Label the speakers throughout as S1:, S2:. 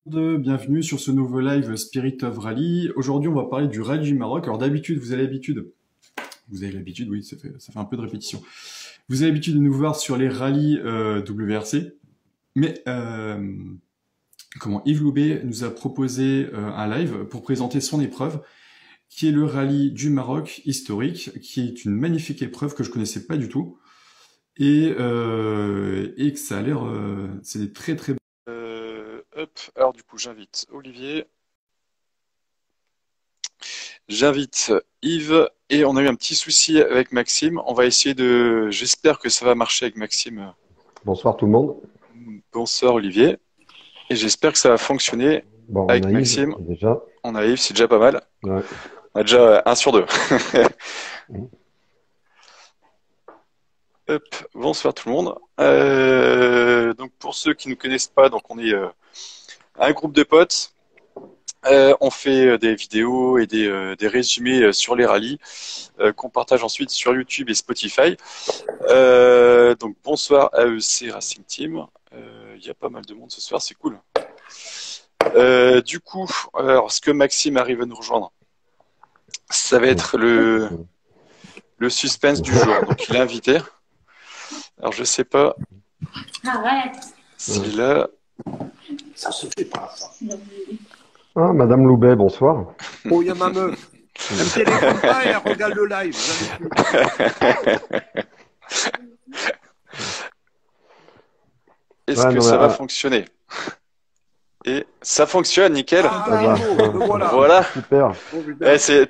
S1: Bienvenue sur ce nouveau live Spirit of Rally. Aujourd'hui, on va parler du rallye du Maroc. Alors d'habitude, vous avez l'habitude, oui, ça fait un peu de répétition. Vous avez l'habitude de nous voir sur les rallyes WRC, mais Yves Loubet nous a proposé un live pour présenter son épreuve, qui est le rallye du Maroc historique, qui est une magnifique épreuve que je connaissais pas du tout, et que ça a l'air, c'est des très très.
S2: Alors du coup, j'invite Olivier, j'invite Yves, et on a eu un petit souci avec Maxime. On va essayer de... J'espère que ça va marcher avec Maxime.
S3: Bonsoir tout le monde.
S2: Bonsoir Olivier. Et j'espère que ça va fonctionner
S3: Bon, on
S2: avec
S3: a Yves
S2: Maxime.
S3: déjà.
S2: On a Yves, c'est déjà pas mal.
S3: Ouais.
S2: On a déjà un sur deux. Hop, bonsoir tout le monde. Donc pour ceux qui ne nous connaissent pas, donc on est un groupe de potes. On fait des vidéos et des résumés sur les rallyes qu'on partage ensuite sur YouTube et Spotify. Donc bonsoir AEC Racing Team. Il y a pas mal de monde ce soir, c'est cool. Du coup, alors, ce que Maxime arrive à nous rejoindre, ça va être le suspense du jour. Donc il est invité. Alors je sais pas s'il est là.
S4: Ça se fait pas, ça.
S3: Ah, Madame Loubet, bonsoir.
S4: Oh, il y a ma meuf. Elle me téléphone pas et elle regarde le live.
S2: Est-ce que ça va fonctionner? Et ça fonctionne, nickel.
S4: Ah, voilà.
S2: Voilà.
S3: Super.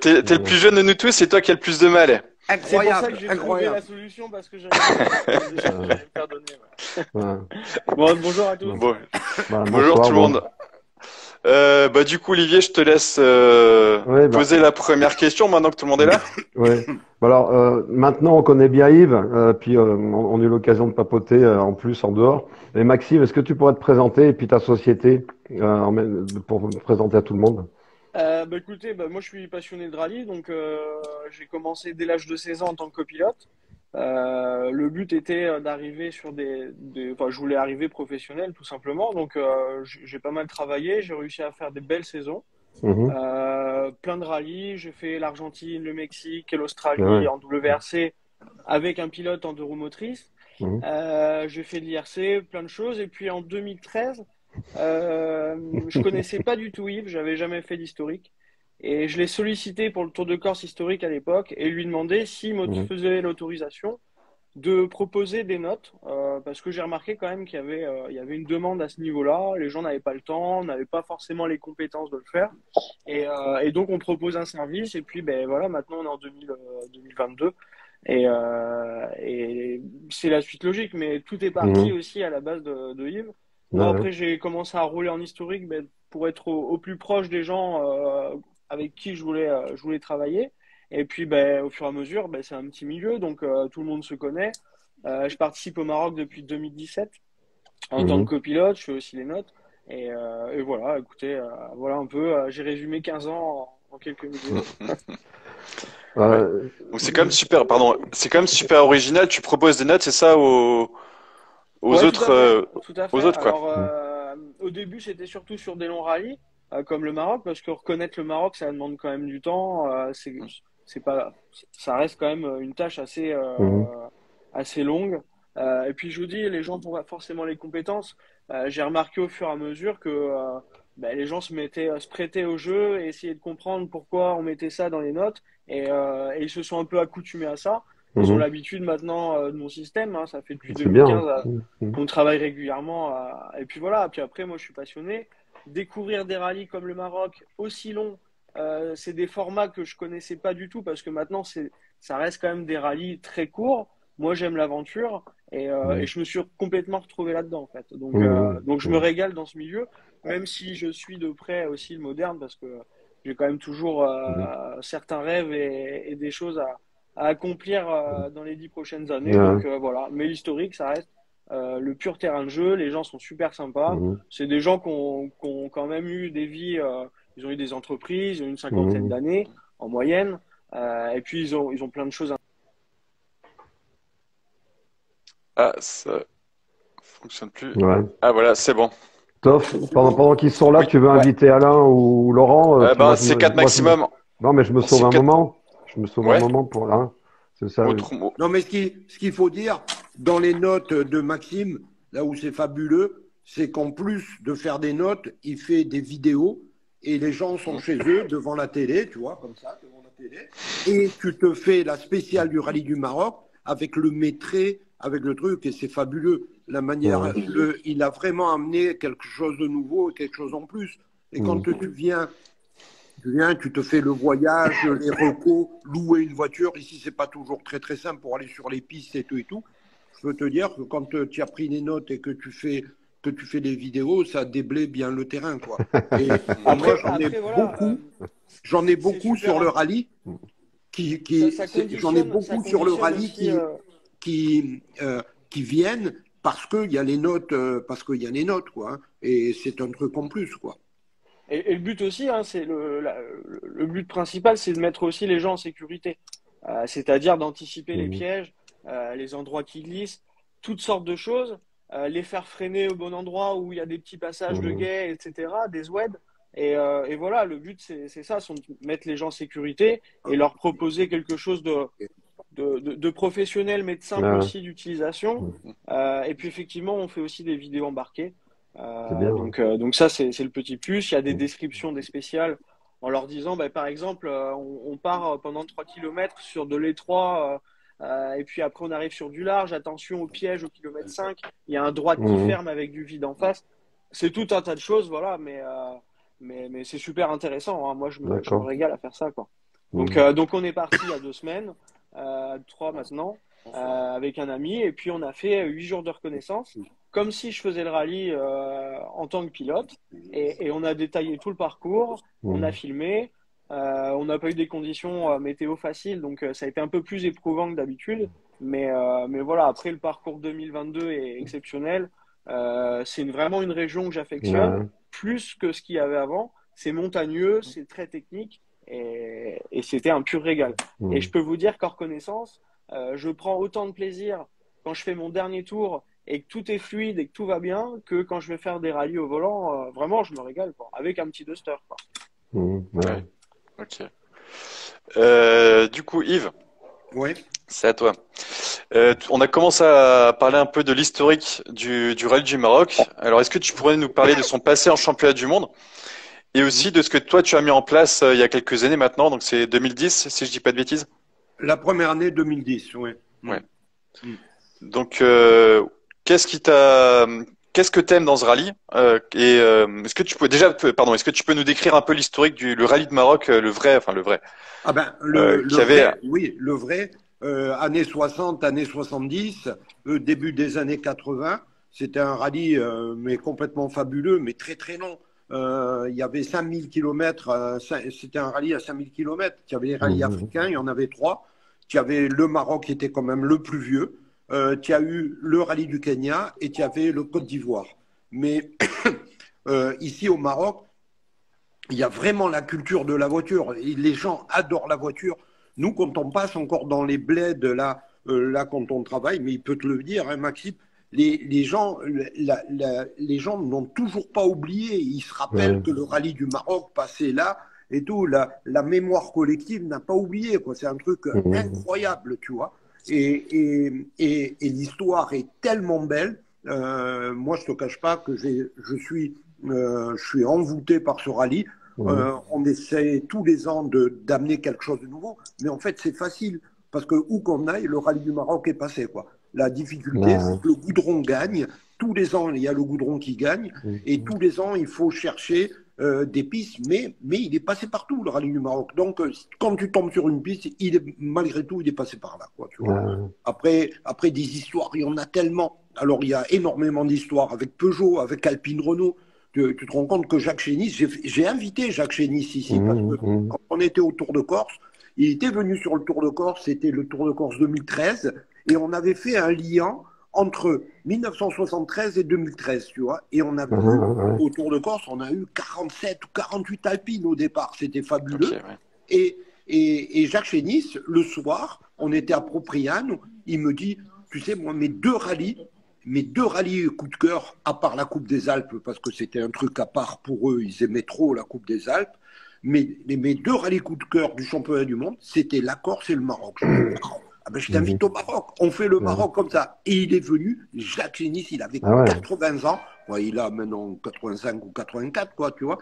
S2: T'es le plus jeune de nous tous, c'est toi qui as le plus de mal.
S4: Incroyable.
S5: C'est pour ça que j'ai trouvé la solution parce que j'allais me faire donner.
S3: Ouais.
S5: Bon, bonjour à tous.
S2: Bon.
S3: Bah,
S2: Bonjour
S3: bonsoir,
S2: tout le monde. Du coup, Olivier, je te laisse poser la première question maintenant que tout le monde est là.
S3: Ouais. Alors, maintenant, on connaît bien Yves, puis on a eu l'occasion de papoter en plus en dehors. Et Maxime, est-ce que tu pourrais te présenter et puis ta société pour me présenter à tout le monde?
S5: Écoutez, moi je suis passionné de rallye, donc j'ai commencé dès l'âge de 16 ans en tant que copilote. Le but était d'arriver sur enfin, je voulais arriver professionnel tout simplement, donc j'ai pas mal travaillé, j'ai réussi à faire des belles saisons.
S3: Mhm.
S5: Plein de rallyes, j'ai fait l'Argentine, le Mexique et l'Australie
S3: Ouais.
S5: en WRC avec un pilote en deux roues motrices.
S3: Mhm.
S5: J'ai fait de l'IRC, plein de choses. Et puis en 2013, je connaissais pas du tout Yves, j'avais jamais fait d'historique. Et je l'ai sollicité pour le Tour de Corse historique à l'époque et lui demandé s'il me
S3: Mhm.
S5: faisait l'autorisation de proposer des notes, parce que j'ai remarqué quand même il y avait une demande à ce niveau-là. Les gens n'avaient pas le temps, n'avaient pas forcément les compétences de le faire. Et donc on propose un service. Et puis ben voilà, maintenant on est en 2022. Et c'est la suite logique, mais tout est parti
S3: Mhm.
S5: aussi à la base de Yves. Moi,
S3: Ouais.
S5: après, j'ai commencé à rouler en historique pour être au plus proche des gens avec qui je voulais travailler. Et puis, au fur et à mesure, c'est un petit milieu, donc tout le monde se connaît. Je participe au Maroc depuis 2017 en tant
S3: Mhm.
S5: que copilote, je fais aussi les notes. Et voilà, écoutez, voilà un peu, j'ai résumé 15 ans en quelques minutes.
S2: Ouais. Donc c'est quand même super, pardon, c'est quand même super original. Tu proposes des notes, c'est ça, aux
S5: Ouais,
S2: autres,
S5: tout à
S2: aux
S5: fait.
S2: autres quoi.
S5: Alors, au début, c'était surtout sur des longs rallyes, comme le Maroc, parce que reconnaître le Maroc, ça demande quand même du temps. C'est pas, ça reste quand même une tâche
S3: Mhm.
S5: assez longue. Et puis, je vous dis, les gens n'ont pas forcément les compétences. J'ai remarqué au fur et à mesure que les gens se prêtaient au jeu et essayaient de comprendre pourquoi on mettait ça dans les notes. Et ils se sont un peu accoutumés à ça. Ils ont
S3: Mhm.
S5: l'habitude maintenant de mon système, hein, ça fait depuis
S3: C'est bien.
S5: 2015
S3: Mhm.
S5: qu'on travaille régulièrement. Et puis voilà, puis après, moi je suis passionné. Découvrir des rallyes comme le Maroc, aussi longs, c'est des formats que je connaissais pas du tout parce que maintenant ça reste quand même des rallyes très courts. Moi j'aime l'aventure et
S3: Mhm.
S5: je me suis complètement retrouvé là-dedans en fait.
S3: Mhm.
S5: Donc je me
S3: Mhm.
S5: régale dans ce milieu, même si je suis de près aussi le moderne parce que j'ai quand même toujours
S3: Mhm.
S5: certains rêves et des choses à accomplir dans les 10 prochaines années.
S3: Ouais.
S5: Donc voilà, mais l'historique, ça reste le pur terrain de jeu. Les gens sont super sympas.
S3: Mhm.
S5: C'est des gens qui ont quand même eu des vies, ils ont eu des entreprises, ils ont eu une cinquantaine
S3: Mhm.
S5: d'années en moyenne. Et puis ils ont plein de choses.
S2: Ah, ça fonctionne plus.
S3: Ouais.
S2: Ah voilà, c'est bon.
S3: Toff, pendant qu'ils sont là,
S2: Oui,
S3: tu veux
S2: ouais.
S3: inviter Alain ou Laurent
S2: Ben, c'est 4 maximum.
S3: Non, mais je me
S2: C'est
S3: sauve un
S2: 4.
S3: moment. Je me sauve un
S2: Ouais.
S3: moment pour là. C'est ça.
S2: Autre...
S4: Non, mais ce qu'il faut dire, dans les notes de Maxime, là où c'est fabuleux, c'est qu'en plus de faire des notes, il fait des vidéos et les gens sont chez eux devant la télé, tu vois, comme ça, devant la télé. Et tu te fais la spéciale du Rallye du Maroc avec le maîtris, avec le truc, et c'est fabuleux. La manière,
S3: Ouais.
S4: il a vraiment amené quelque chose de nouveau, quelque chose en plus. Et quand tu viens, tu te fais le voyage, les recos, louer une voiture. Ici, c'est pas toujours très très simple pour aller sur les pistes et tout et tout. Je peux te dire que quand tu as pris les notes et que tu fais des vidéos, ça déblaye bien le terrain, quoi. Et moi,
S5: Voilà,
S4: j'en ai
S5: c'est
S4: beaucoup
S5: super.
S4: sur le rallye j'en ai beaucoup sur le rallye
S5: aussi,
S4: qui viennent parce qu'il y a les notes, quoi. Hein. Et c'est un truc en plus, quoi.
S5: Et le but aussi, hein, c'est le but principal, c'est de mettre aussi les gens en sécurité. C'est-à-dire d'anticiper les pièges, les endroits qui glissent, toutes sortes de choses, les faire freiner au bon endroit où il y a des petits passages de guet, etc., des ZWED. Et voilà, le but, c'est ça, c'est de mettre les gens en sécurité et leur proposer quelque chose de professionnel, mais de simple aussi d'utilisation. Et puis effectivement, on fait aussi des vidéos embarquées.
S3: Bien,
S5: donc ça, c'est le petit plus. Il y a des descriptions, des spéciales, en leur disant, bah, par exemple, on part pendant 3 kilomètres sur de l'étroit, et puis après on arrive sur du large, attention au piège au kilomètre 5, il y a un droit qui ferme avec du vide en face. C'est tout un tas de choses, voilà, mais c'est super intéressant, hein. Moi, je me régale à faire ça, quoi. Donc on est parti il y a 2 semaines, 3 maintenant, avec un ami, et puis on a fait 8 jours de reconnaissance, comme si je faisais le rallye en tant que pilote, et on a détaillé tout le parcours, on a filmé, on n'a pas eu des conditions météo faciles, donc ça a été un peu plus éprouvant que d'habitude, mais voilà, après le parcours 2022 est exceptionnel, c'est vraiment une région que j'affectionne, plus que ce qu'il y avait avant, c'est montagneux, c'est très technique, et c'était un pur régal. Et je peux vous dire qu'en reconnaissance, je prends autant de plaisir quand je fais mon dernier tour et que tout est fluide et que tout va bien que quand je vais faire des rallyes au volant. Vraiment, je me régale, quoi, avec un petit duster, quoi.
S2: Ouais. Ok. Du coup, Yves, c'est à toi. On a commencé à parler un peu de l'historique du Rallye du Maroc. Alors, est-ce que tu pourrais nous parler de son passé en championnat du monde et aussi de ce que toi tu as mis en place il y a quelques années maintenant, donc c'est 2010 si je dis pas de bêtises.
S4: La première année 2010, oui.
S2: Ouais. Donc qu'est-ce que t'aimes dans ce rallye est-ce que tu peux est-ce que tu peux nous décrire un peu l'historique le rallye de Maroc, le vrai.
S4: Ah ben le vrai, années 60, années 70, début des années 80, c'était un rallye mais complètement fabuleux, mais très très long. Il y avait 5000 km, c'était un rallye à 5000 km. Il y avait les rallyes africains, il y en avait 3. Il y avait le Maroc qui était quand même le plus vieux. Tu as eu le rallye du Kenya et tu avais le Côte d'Ivoire. Mais ici au Maroc, il y a vraiment la culture de la voiture. Et les gens adorent la voiture. Nous, quand on passe encore dans les bleds, là quand on travaille, mais il peut te le dire, hein, Maxime, les gens n'ont toujours pas oublié. Ils se rappellent que le rallye du Maroc passait là et tout. La mémoire collective n'a pas oublié, quoi. C'est un truc incroyable, tu vois. Et l'histoire est tellement belle. Moi, je te cache pas que je suis envoûté par ce rallye. On essaie tous les ans d'amener quelque chose de nouveau, mais en fait, c'est facile parce que où qu'on aille, le rallye du Maroc est passé, quoi. La difficulté, c'est que le goudron gagne. Tous les ans, il y a le goudron qui gagne, et tous les ans, il faut chercher des pistes, mais il est passé partout, le rallye du Maroc. Donc, quand tu tombes sur une piste, malgré tout, il est passé par là, quoi, tu vois. Après, des histoires, il y en a tellement. Alors, il y a énormément d'histoires avec Peugeot, avec Alpine Renault. Tu te rends compte que Jacques Chénis, j'ai invité Jacques Chénis ici, parce que quand on était au Tour de Corse, il était venu sur le Tour de Corse, c'était le Tour de Corse 2013, et on avait fait un lien entre 1973 et 2013, tu vois. Et on avait eu, au Tour de Corse, on a eu 47 ou 48 Alpines au départ, c'était fabuleux. Okay, et Jacques Chénis, le soir, on était à Propriano, il me dit, tu sais, moi, mes 2 rallyes, mes 2 rallyes coup de cœur, à part la Coupe des Alpes, parce que c'était un truc à part pour eux, ils aimaient trop la Coupe des Alpes, mais mes 2 rallyes coup de cœur du championnat du monde, c'était la Corse et le Maroc. Ah ben, je t'invite au Maroc, on fait le Maroc comme ça. Et il est venu, Jacques Génis, il avait 80 ans, ouais, il a maintenant 85 ou 84, quoi, tu vois.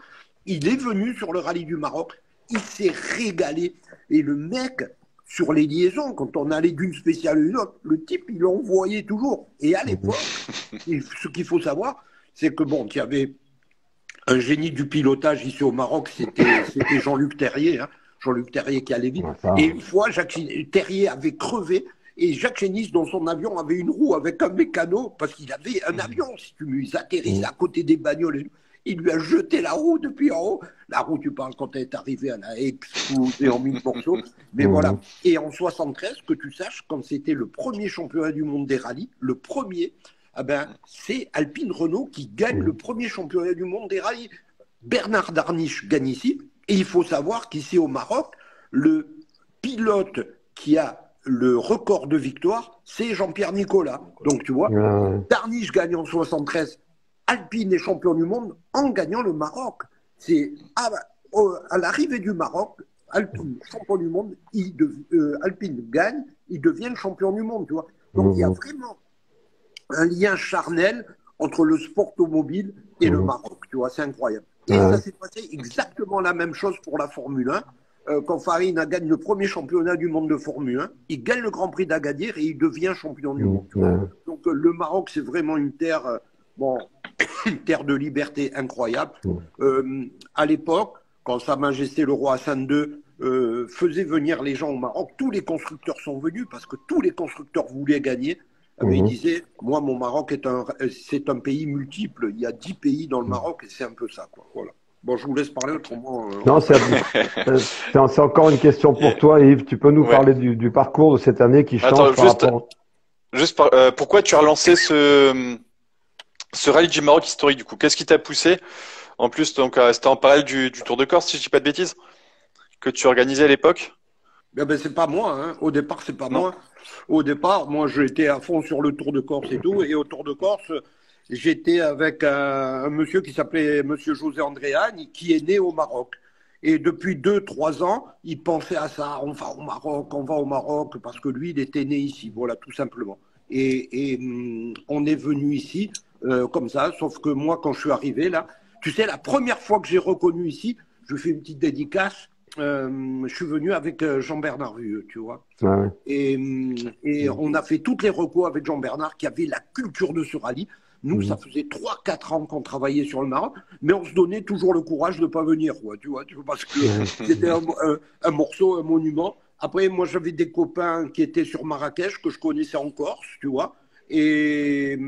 S4: Il est venu sur le rallye du Maroc, il s'est régalé. Et le mec, sur les liaisons, quand on allait d'une spéciale à une autre, le type, il envoyait toujours. Et à l'époque, ce qu'il faut savoir, c'est que bon, il y avait un génie du pilotage ici au Maroc, c'était Jean-Luc Terrier, hein. Jean-Luc Terrier qui allait vite. Et une fois, Terrier avait crevé et Jacques Génis, dans son avion, avait une roue avec un mécano, parce qu'il avait un avion, si tu veux, ils atterrissent à côté des bagnoles. Il lui a jeté la roue depuis en haut. La roue, tu parles, quand elle est arrivée, elle a explosé en 1000 morceaux. Mais voilà. Et en 73, que tu saches, quand c'était le premier championnat du monde des rallyes, le premier, eh ben, c'est Alpine Renault qui gagne le premier championnat du monde des rallyes. Bernard Darniche gagne ici. Et il faut savoir qu'ici au Maroc, le pilote qui a le record de victoire, c'est Jean-Pierre Nicolas. Donc tu vois, Darniche gagne en 73, Alpine est champion du monde en gagnant le Maroc. C'est à l'arrivée du Maroc, Alpine champion du monde, Alpine gagne, il devient champion du monde. Tu vois. Donc il y a vraiment un lien charnel entre le sport automobile et le Maroc. Tu vois, c'est incroyable. Et ça s'est passé exactement la même chose pour la Formule 1. Quand Farina gagne le premier championnat du monde de Formule 1, il gagne le Grand Prix d'Agadir et il devient champion du monde. Donc le Maroc, c'est vraiment une terre, une terre de liberté incroyable. À l'époque, quand Sa Majesté le roi Hassan II faisait venir les gens au Maroc, tous les constructeurs sont venus parce que tous les constructeurs voulaient gagner. Il disait, moi, mon Maroc c'est un pays multiple. Il y a 10 pays dans le Maroc et c'est un peu ça, quoi. Voilà. Bon, je vous laisse parler autrement.
S3: Non, c'est encore une question pour toi, Yves. Tu peux nous parler du parcours de cette année qui change
S2: pourquoi tu as relancé ce rallye du Maroc historique, du coup? Qu'est-ce qui t'a poussé? En plus, donc, c'était en parallèle du Tour de Corse, si je dis pas de bêtises, que tu organisais à l'époque?
S4: C'est pas moi, hein. Au départ, c'est pas moi. Au départ, moi, j'étais à fond sur le Tour de Corse et tout. Et au Tour de Corse, j'étais avec un monsieur qui s'appelait Monsieur José Andréani, qui est né au Maroc. Et depuis 2-3 ans, il pensait à ça. On va au Maroc, parce que lui, il était né ici. Voilà, tout simplement. Et on est venu ici comme ça. Sauf que moi, quand je suis arrivé là, tu sais, la première fois que j'ai reconnu ici, je fais une petite dédicace. Je suis venu avec Jean-Bernard Vuilleux, tu vois. Et on a fait toutes les recos avec Jean-Bernard qui avait la culture de ce rallye. Nous, ça faisait 3-4 ans qu'on travaillait sur le Maroc, mais on se donnait toujours le courage de ne pas venir, quoi, tu vois, parce que c'était un morceau, un monument. Après, moi, j'avais des copains qui étaient sur Marrakech, que je connaissais en Corse, tu vois, et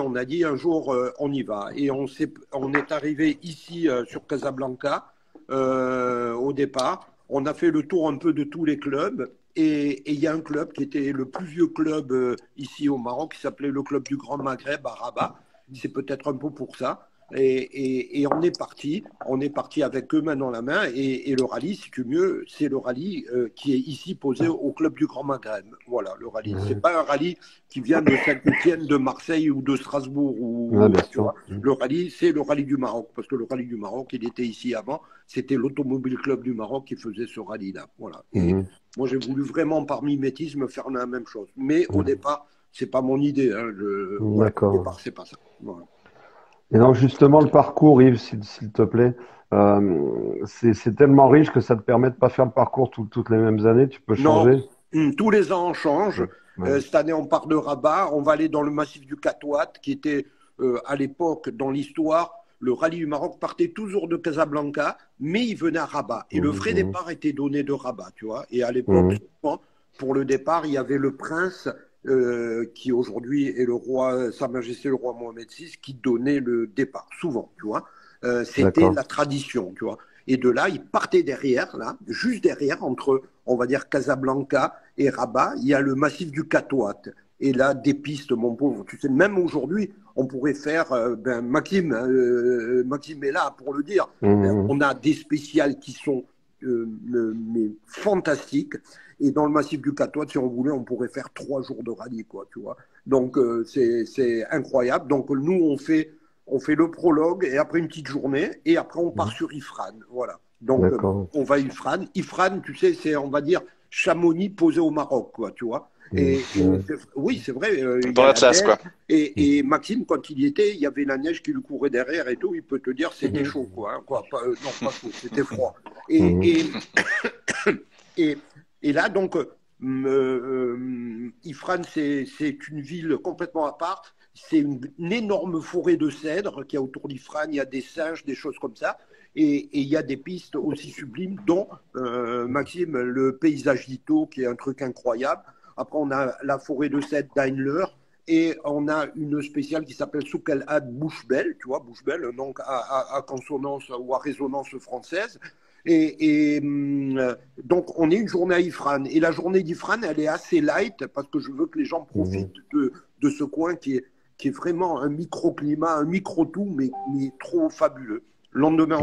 S4: on a dit un jour, on y va. Et on est arrivé ici sur Casablanca au départ. On a fait le tour un peu de tous les clubs. Et il y a un club qui était le plus vieux club ici au Maroc, qui s'appelait le club du Grand Maghreb à Rabat. C'est peut-être un peu pour ça. Et on est parti avec eux main dans la main. Et le rallye, si tu veux mieux, c'est le rallye qui est ici posé au club du Grand Maghreb. Voilà, le rallye. C'est pas un rallye qui vient de Saint-Étienne, de Marseille ou de Strasbourg. Tu vois. Le rallye, c'est le rallye du Maroc. Parce que le rallye du Maroc, il était ici avant. C'était l'Automobile Club du Maroc qui faisait ce rallye-là. Voilà. Et moi, j'ai voulu vraiment, par mimétisme, faire la même chose. Mais au départ, c'est pas mon idée. Hein.
S3: D'accord.
S4: Au départ, c'est pas ça. Voilà.
S3: Et donc, justement, le parcours, Yves, s'il te plaît, c'est tellement riche que ça te permet de pas faire le parcours toutes les mêmes années. Tu peux changer.
S4: Non, tous les ans, on change. Cette année, on part de Rabat. On va aller dans le massif du Katouat, qui était, à l'époque, dans l'histoire, le rallye du Maroc partait toujours de Casablanca, mais il venait à Rabat. Et le vrai départ était donné de Rabat, tu vois. Et à l'époque, pour le départ, il y avait le prince, qui aujourd'hui est le roi, Sa Majesté le roi Mohamed VI, qui donnait le départ, souvent, tu vois. C'était la tradition, tu vois. Et de là, il partait derrière, là, juste derrière, entre, on va dire, Casablanca et Rabat, il y a le massif du Katouat. Et là, des pistes, mon pauvre. Tu sais, même aujourd'hui, on pourrait faire, Maxime est là pour le dire. On a des spéciales qui sont mais fantastique. Et dans le massif du Catois, si on voulait, on pourrait faire 3 jours de rallye, quoi, tu vois. Donc, c'est incroyable. Donc, nous, on fait le prologue et après une petite journée et après, on part sur Ifrane. Voilà. Donc, on va à Ifrane. Ifrane, tu sais, c'est, on va dire, Chamonix posé au Maroc, quoi, tu vois. Oui, c'est vrai.
S2: Dans l'Atlas, quoi.
S4: Et Maxime, quand il y était, il y avait la neige qui lui courait derrière et tout. Il peut te dire c'était chaud, quoi. Non, pas chaud, c'était froid. Et là, donc, Ifrane, c'est une ville complètement à part. C'est une énorme forêt de cèdres qu'il y a autour d'Ifrane. Il y a des singes, des choses comme ça. Et il y a des pistes aussi sublimes, dont, Maxime, le paysage d'Ito, qui est un truc incroyable. Après, on a la forêt de cèdres d'Heinler. Et on a une spéciale qui s'appelle Souk El Had Bouche-Belle, tu vois, Bouche-Belle, donc à consonance ou à résonance française. Donc, on est une journée à Ifrane. Et la journée d'Ifrane, elle est assez light parce que je veux que les gens profitent de ce coin qui est vraiment un microclimat, un micro-tout, mais trop fabuleux. Le lendemain,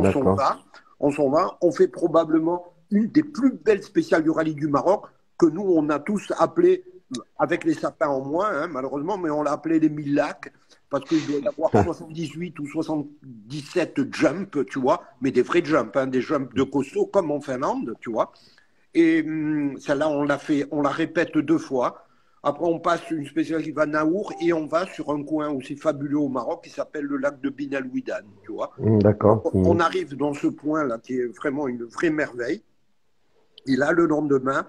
S4: on s'en va. On fait probablement une des plus belles spéciales du rallye du Maroc que nous, on a tous appelé, avec les sapins en moins, hein, malheureusement, mais on l'a appelé les 1000 lacs parce qu'il doit y avoir 78 ou 77 jumps, tu vois, mais des vrais jumps, hein, des jumps de costaud comme en Finlande, tu vois. Et celle-là, on la répète 2 fois. Après, on passe une spéciale qui va à Naour et on va sur un coin aussi fabuleux au Maroc qui s'appelle le lac de Bin El Ouidan, tu vois.
S3: D'accord.
S4: On arrive dans ce point-là qui est vraiment une vraie merveille. Et là, le lendemain,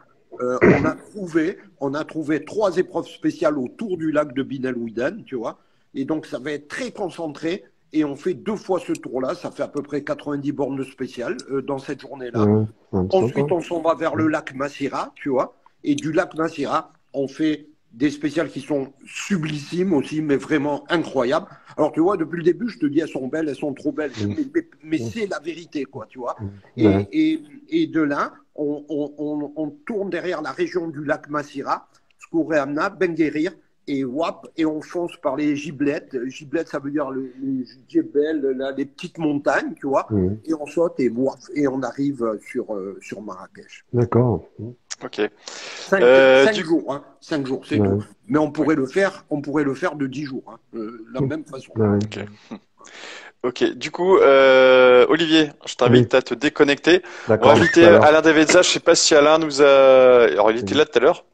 S4: on a trouvé 3 épreuves spéciales autour du lac de Bin El Ouidan, tu vois. Et donc, ça va être très concentré. Et on fait 2 fois ce tour-là. Ça fait à peu près 90 bornes spéciales dans cette journée-là. Ensuite, on s'en va vers le lac Massira, tu vois. Et du lac Massira, on fait des spéciales qui sont sublissimes aussi, mais vraiment incroyables. Alors, tu vois, depuis le début, je te dis, elles sont belles, elles sont trop belles. Mais c'est la vérité, quoi, tu vois. Et de là, on tourne derrière la région du lac Massira, Skouréamna, Ben Guérir, et Wap, et on fonce par les gibelettes. Gibelettes, ça veut dire les djebel, les petites montagnes, tu vois. Et on saute et Wap, et on arrive sur Marrakech.
S3: D'accord.
S2: Ok.
S4: 5 jours, hein. 5 jours, c'est tout. Mais on pourrait le faire de 10 jours, hein, de la même façon.
S2: Ok. Ok, du coup, Olivier, je t'invite à te déconnecter. On va inviter Alain Davezza. Je sais pas si Alain nous a. Alors, il était là tout à l'heure.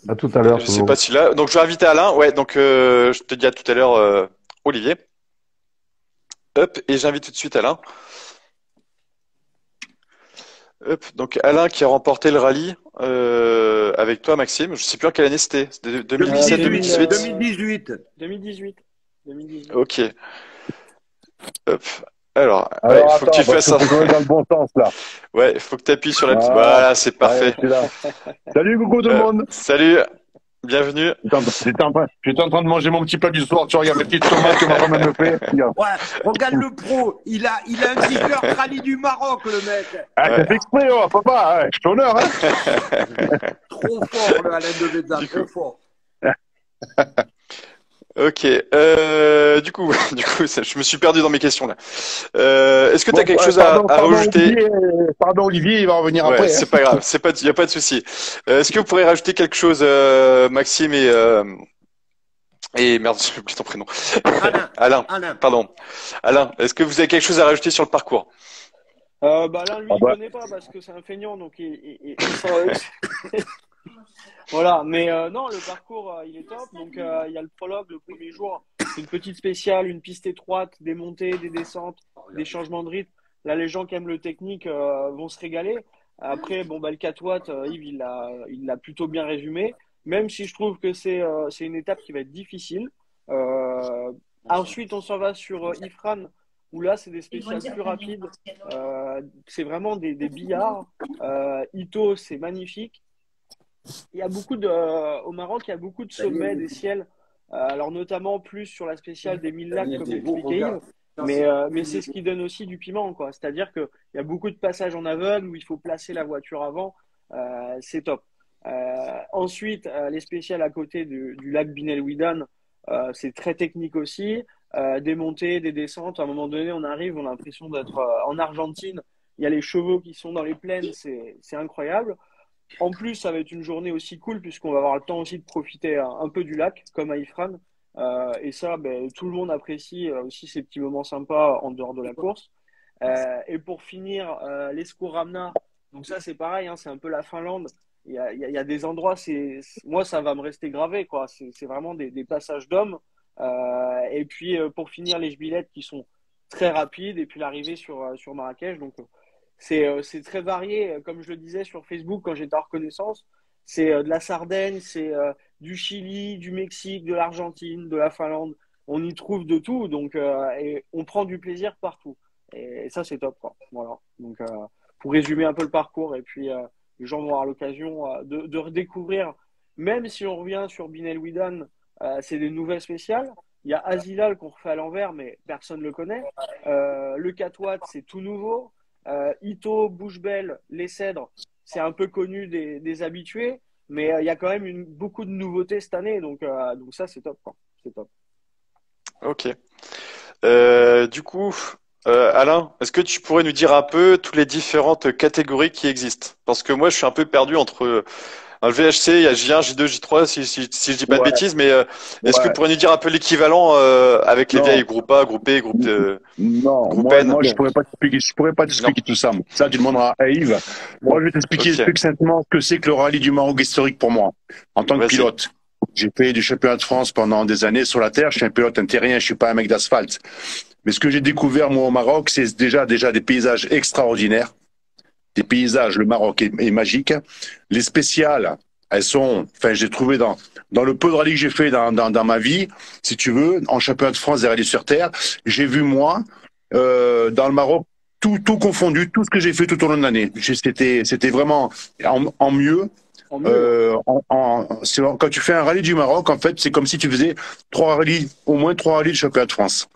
S3: À tout à l'heure.
S2: Je sais pas si là. Donc, je vais inviter Alain. Ouais, donc je te dis à tout à l'heure, Olivier. Hop, et j'invite tout de suite Alain. Hop, donc Alain qui a remporté le rallye avec toi, Maxime. Je sais plus en quelle année c'était. C'était 2017, 2018.
S5: 2018.
S2: Ok. Hop. Alors,
S6: il
S2: faut que tu fasses ça.
S6: Faut dans le bon sens, là.
S2: Ouais, il faut que tu appuies sur la petite. Voilà, c'est parfait.
S6: Salut, coucou tout le monde.
S2: Salut. Bienvenue.
S6: J'étais en train de manger mon petit plat du soir. Tu regardes la petite tomate que ma femme me fait.
S4: Ouais, regarde le pro. Il a un t-shirt rallye du Maroc, le mec.
S6: Ah, t'as fait exprès, oh, papa. Je suis honneur, hein.
S4: Trop fort, le Alain Davezza, trop fort.
S2: Ok. Du coup, je me suis perdu dans mes questions là. Est-ce que tu as quelque chose à rajouter?
S6: Pardon, Olivier, il va revenir après.
S2: C'est pas grave, y a pas de souci. Est-ce que vous pourrez rajouter quelque chose, Maxime et merde, j'ai oublié ton prénom. Alain. Pardon. Alain, est-ce que vous avez quelque chose à rajouter sur le parcours?
S5: Alain, lui, il connaît pas parce que c'est un feignant, donc il Voilà, mais non, le parcours, il est top. Donc, il y a le prologue, le premier jour. C'est une petite spéciale, une piste étroite, des montées, des descentes, des changements de rythme. Là, les gens qui aiment le technique vont se régaler. Après, le 4 watts, Yves, il l'a plutôt bien résumé. Même si je trouve que c'est une étape qui va être difficile. Ensuite, on s'en va sur Ifrane, où là, c'est des spéciales plus rapides. C'est vraiment des billards. Ito, c'est magnifique. Il y a au Maroc, il y a beaucoup de sommets, des ciels. Alors, notamment plus sur la spéciale des 1000 lacs, comme l'expliquait Yves. Mais c'est ce qui donne aussi du piment, quoi. C'est-à-dire qu'il y a beaucoup de passages en aveugle où il faut placer la voiture avant. C'est top. Ensuite, les spéciales à côté du lac Bin El Ouidan, c'est très technique aussi. des montées, des descentes. À un moment donné, on arrive, on a l'impression d'être en Argentine. Il y a les chevaux qui sont dans les plaines, c'est incroyable. En plus, ça va être une journée aussi cool puisqu'on va avoir le temps aussi de profiter un peu du lac, comme à Ifrane. Et ça, ben, tout le monde apprécie aussi ces petits moments sympas en dehors de la course. Et pour finir, l'Escuramna. Donc ça, c'est pareil, hein, c'est un peu la Finlande. Il y a des endroits, moi, ça va me rester gravé, quoi. C'est vraiment des passages d'hommes. Et puis, pour finir, les Jbilettes qui sont très rapides. Et puis l'arrivée sur Marrakech. Donc, c'est très varié. Comme je le disais sur Facebook quand j'étais en reconnaissance, c'est de la Sardaigne, c'est du Chili, du Mexique, de l'Argentine, de la Finlande. On y trouve de tout. Donc, et on prend du plaisir partout. Et ça, c'est top, quoi. Voilà. Donc, pour résumer un peu le parcours, et puis les gens vont avoir l'occasion de redécouvrir, même si on revient sur Bin El Ouidan, c'est des nouvelles spéciales. Il y a Azilal qu'on refait à l'envers, mais personne ne le connaît. Le Katwat, c'est tout nouveau. Ito, Bouche-Belle, Les Cèdres, c'est un peu connu des habitués, mais il y a quand même beaucoup de nouveautés cette année, donc ça, c'est top, quoi. C'est top.
S2: Ok. Du coup, Alain, est-ce que tu pourrais nous dire un peu toutes les différentes catégories qui existent? Parce que moi, je suis un peu perdu entre le VHC, il y a J1, J2, J3, si je dis pas de
S6: Ouais,
S2: bêtises, mais est-ce que
S6: ouais.
S2: tu pourrais nous dire un peu l'équivalent avec les
S6: Non,
S2: vieilles groupe A, groupe B,
S6: non,
S2: groupe
S6: moi,
S2: N?
S6: moi, je pourrais pas
S2: Non.
S6: t'expliquer tout ça. Ça, tu demanderas à Yves. Moi, je vais t'expliquer
S2: Ok,
S6: succinctement ce que c'est que le rallye du Maroc historique pour moi, en tant que
S2: vas-y.
S6: pilote. J'ai fait du championnat de France pendant des années sur la terre. Je suis un pilote, un terrien, je suis pas un mec d'asphalte. Mais ce que j'ai découvert, moi, au Maroc, c'est déjà des paysages extraordinaires. Des paysages, le Maroc est magique. Les spéciales, elles sont, enfin, j'ai trouvé dans le peu de rallyes que j'ai fait dans ma vie, si tu veux, en championnat de France des rallyes sur terre, j'ai vu, moi, dans le Maroc, tout confondu, tout ce que j'ai fait tout au long de l'année. C'était vraiment en mieux.
S5: En mieux, hein.
S6: Quand tu fais un rallye du Maroc, en fait, c'est comme si tu faisais au moins trois rallyes de championnat de France.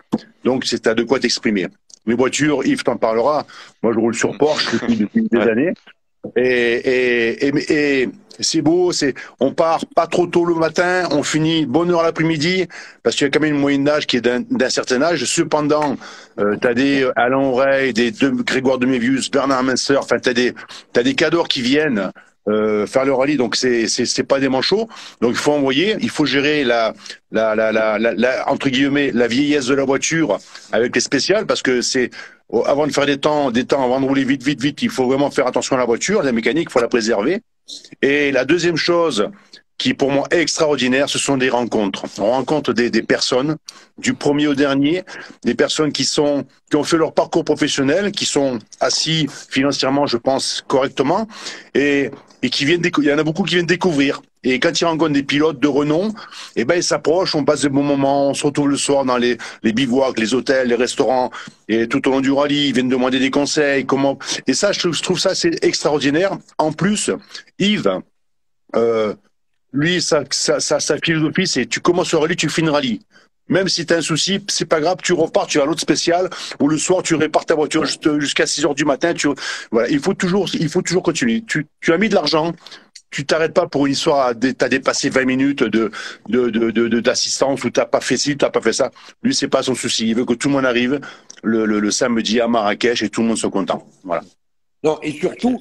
S6: Donc, c'est à de quoi t'exprimer. Mes voitures, Yves t'en parlera. Moi, je roule sur Porsche depuis des
S2: Ouais.
S6: années. Et c'est beau, on part pas trop tôt le matin, on finit bonne heure l'après-midi, parce qu'il y a quand même une moyenne d'âge qui est d'un certain âge. Cependant, t'as des Alain Oreille, Grégoire de Mévius, Bernard Mincer, enfin t'as des cadors qui viennent faire le rallye, donc c'est pas des manchots. Donc il faut envoyer, il faut gérer entre guillemets la vieillesse de la voiture avec les spéciales, parce que avant de faire des temps, avant de rouler vite, il faut vraiment faire attention à la voiture, la mécanique, il faut la préserver. Et la deuxième chose qui pour moi est extraordinaire, ce sont des rencontres. On rencontre des personnes, du premier au dernier, des personnes qui ont fait leur parcours professionnel, qui sont assis financièrement, je pense, correctement, et il y en a beaucoup qui viennent découvrir. Et quand ils rencontrent des pilotes de renom, eh ben, ils s'approchent, on passe des bons moments, on se retrouve le soir dans les bivouacs, les hôtels, les restaurants, et tout au long du rallye, ils viennent demander des conseils, et ça, je trouve ça, c'est extraordinaire. En plus, Yves, lui, sa philosophie, c'est tu commences le rallye, tu finis le rallye. Même si tu as un souci, c'est pas grave, tu repars, tu as l'autre spécial, ou le soir, tu répares ta voiture jusqu'à 6 heures du matin. Voilà, il faut toujours continuer. Tu as mis de l'argent, tu t'arrêtes pas pour une histoire, t'as dépassé 20 minutes d'assistance, ou t'as pas fait ci, t'as pas fait ça. Lui, c'est pas son souci. Il veut que tout le monde arrive le samedi à Marrakech et tout le monde soit content. Voilà.
S4: Non, et surtout,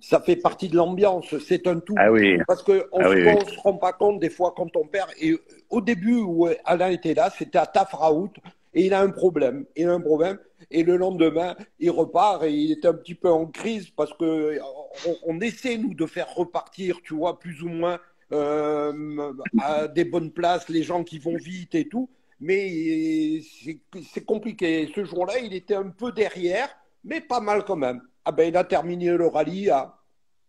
S4: ça fait partie de l'ambiance, c'est un tout.
S6: Ah oui.
S4: Parce qu'on
S6: oui.
S4: se rend pas compte des fois quand on perd. Et au début où Alain était là, c'était à Tafraout, et il a un problème. Et le lendemain, il repart et il est un petit peu en crise parce que on essaie, nous, de faire repartir, tu vois, plus ou moins à des bonnes places, les gens qui vont vite et tout. Mais c'est compliqué. Ce jour-là, il était un peu derrière, mais pas mal quand même. Ah ben, il a terminé le rallye à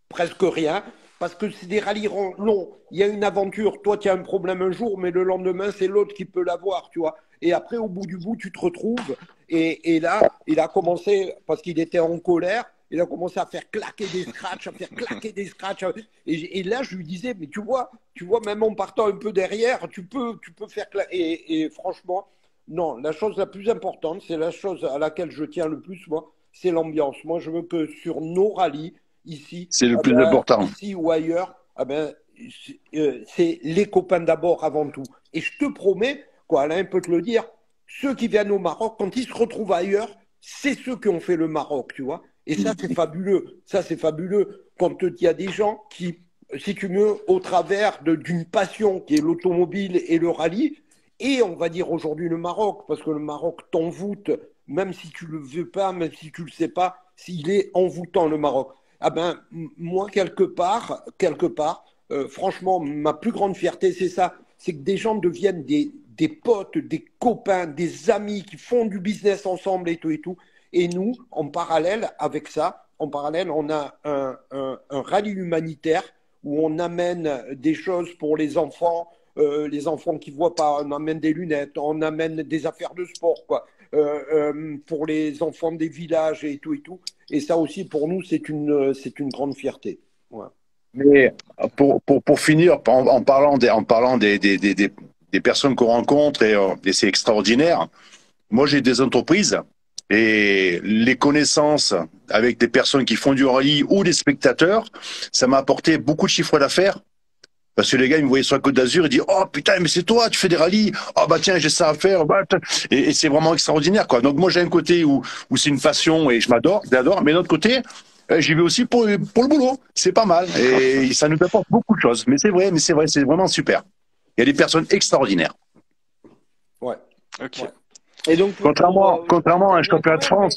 S4: presque rien, parce que c'est des rallyes longs. Il y a une aventure, toi tu as un problème un jour, mais le lendemain c'est l'autre qui peut l'avoir, tu vois. Et après, au bout du bout, tu te retrouves. Et là, il a commencé, parce qu'il était en colère, il a commencé à faire claquer des scratchs, Et là, je lui disais, mais tu vois, même en partant un peu derrière, tu peux faire claquer. Et franchement, non, la chose la plus importante, c'est la chose à laquelle je tiens le plus, moi, c'est l'ambiance. Moi, je veux que sur nos rallyes, ici,
S6: C'est le plus important.
S4: ici ou ailleurs, c'est les copains d'abord avant tout. Et je te promets, quoi, Alain peut te le dire, ceux qui viennent au Maroc, quand ils se retrouvent ailleurs, c'est ceux qui ont fait le Maroc, tu vois. Et ça, c'est fabuleux. Ça, c'est fabuleux quand il y a des gens qui, si tu veux, au travers d'une passion qui est l'automobile et le rallye, et on va dire aujourd'hui le Maroc, parce que le Maroc t'envoûte, même si tu le veux pas, même si tu le sais pas, s'il est envoûtant le Maroc. Ah ben, moi, quelque part, franchement, ma plus grande fierté, c'est ça, c'est que des gens deviennent des potes, des copains, des amis qui font du business ensemble et tout et tout. Et nous, en parallèle avec ça, on a un rallye humanitaire où on amène des choses pour les enfants qui voient pas, on amène des lunettes, on amène des affaires de sport, quoi, pour les enfants des villages et tout et tout. Et ça aussi, pour nous, c'est une grande fierté. Ouais.
S6: Mais pour finir, en parlant des personnes qu'on rencontre, et c'est extraordinaire. Moi, j'ai des entreprises et les connaissances avec des personnes qui font du rallye ou des spectateurs, ça m'a apporté beaucoup de chiffres d'affaires. Parce que les gars, ils me voyaient sur la Côte d'Azur, ils disent « Oh putain, mais c'est toi, tu fais des rallyes. Oh bah tiens, j'ai ça à faire. » Et c'est vraiment extraordinaire, quoi. Donc moi, j'ai un côté où c'est une passion et j'adore. Mais d'un autre côté, j'y vais aussi pour le boulot. C'est pas mal. Et ça nous apporte beaucoup de choses. Mais c'est vrai, c'est vraiment super. Il y a des personnes extraordinaires.
S4: Ouais.
S2: Ok.
S4: Ouais.
S5: Et donc,
S6: contrairement à un championnat de France,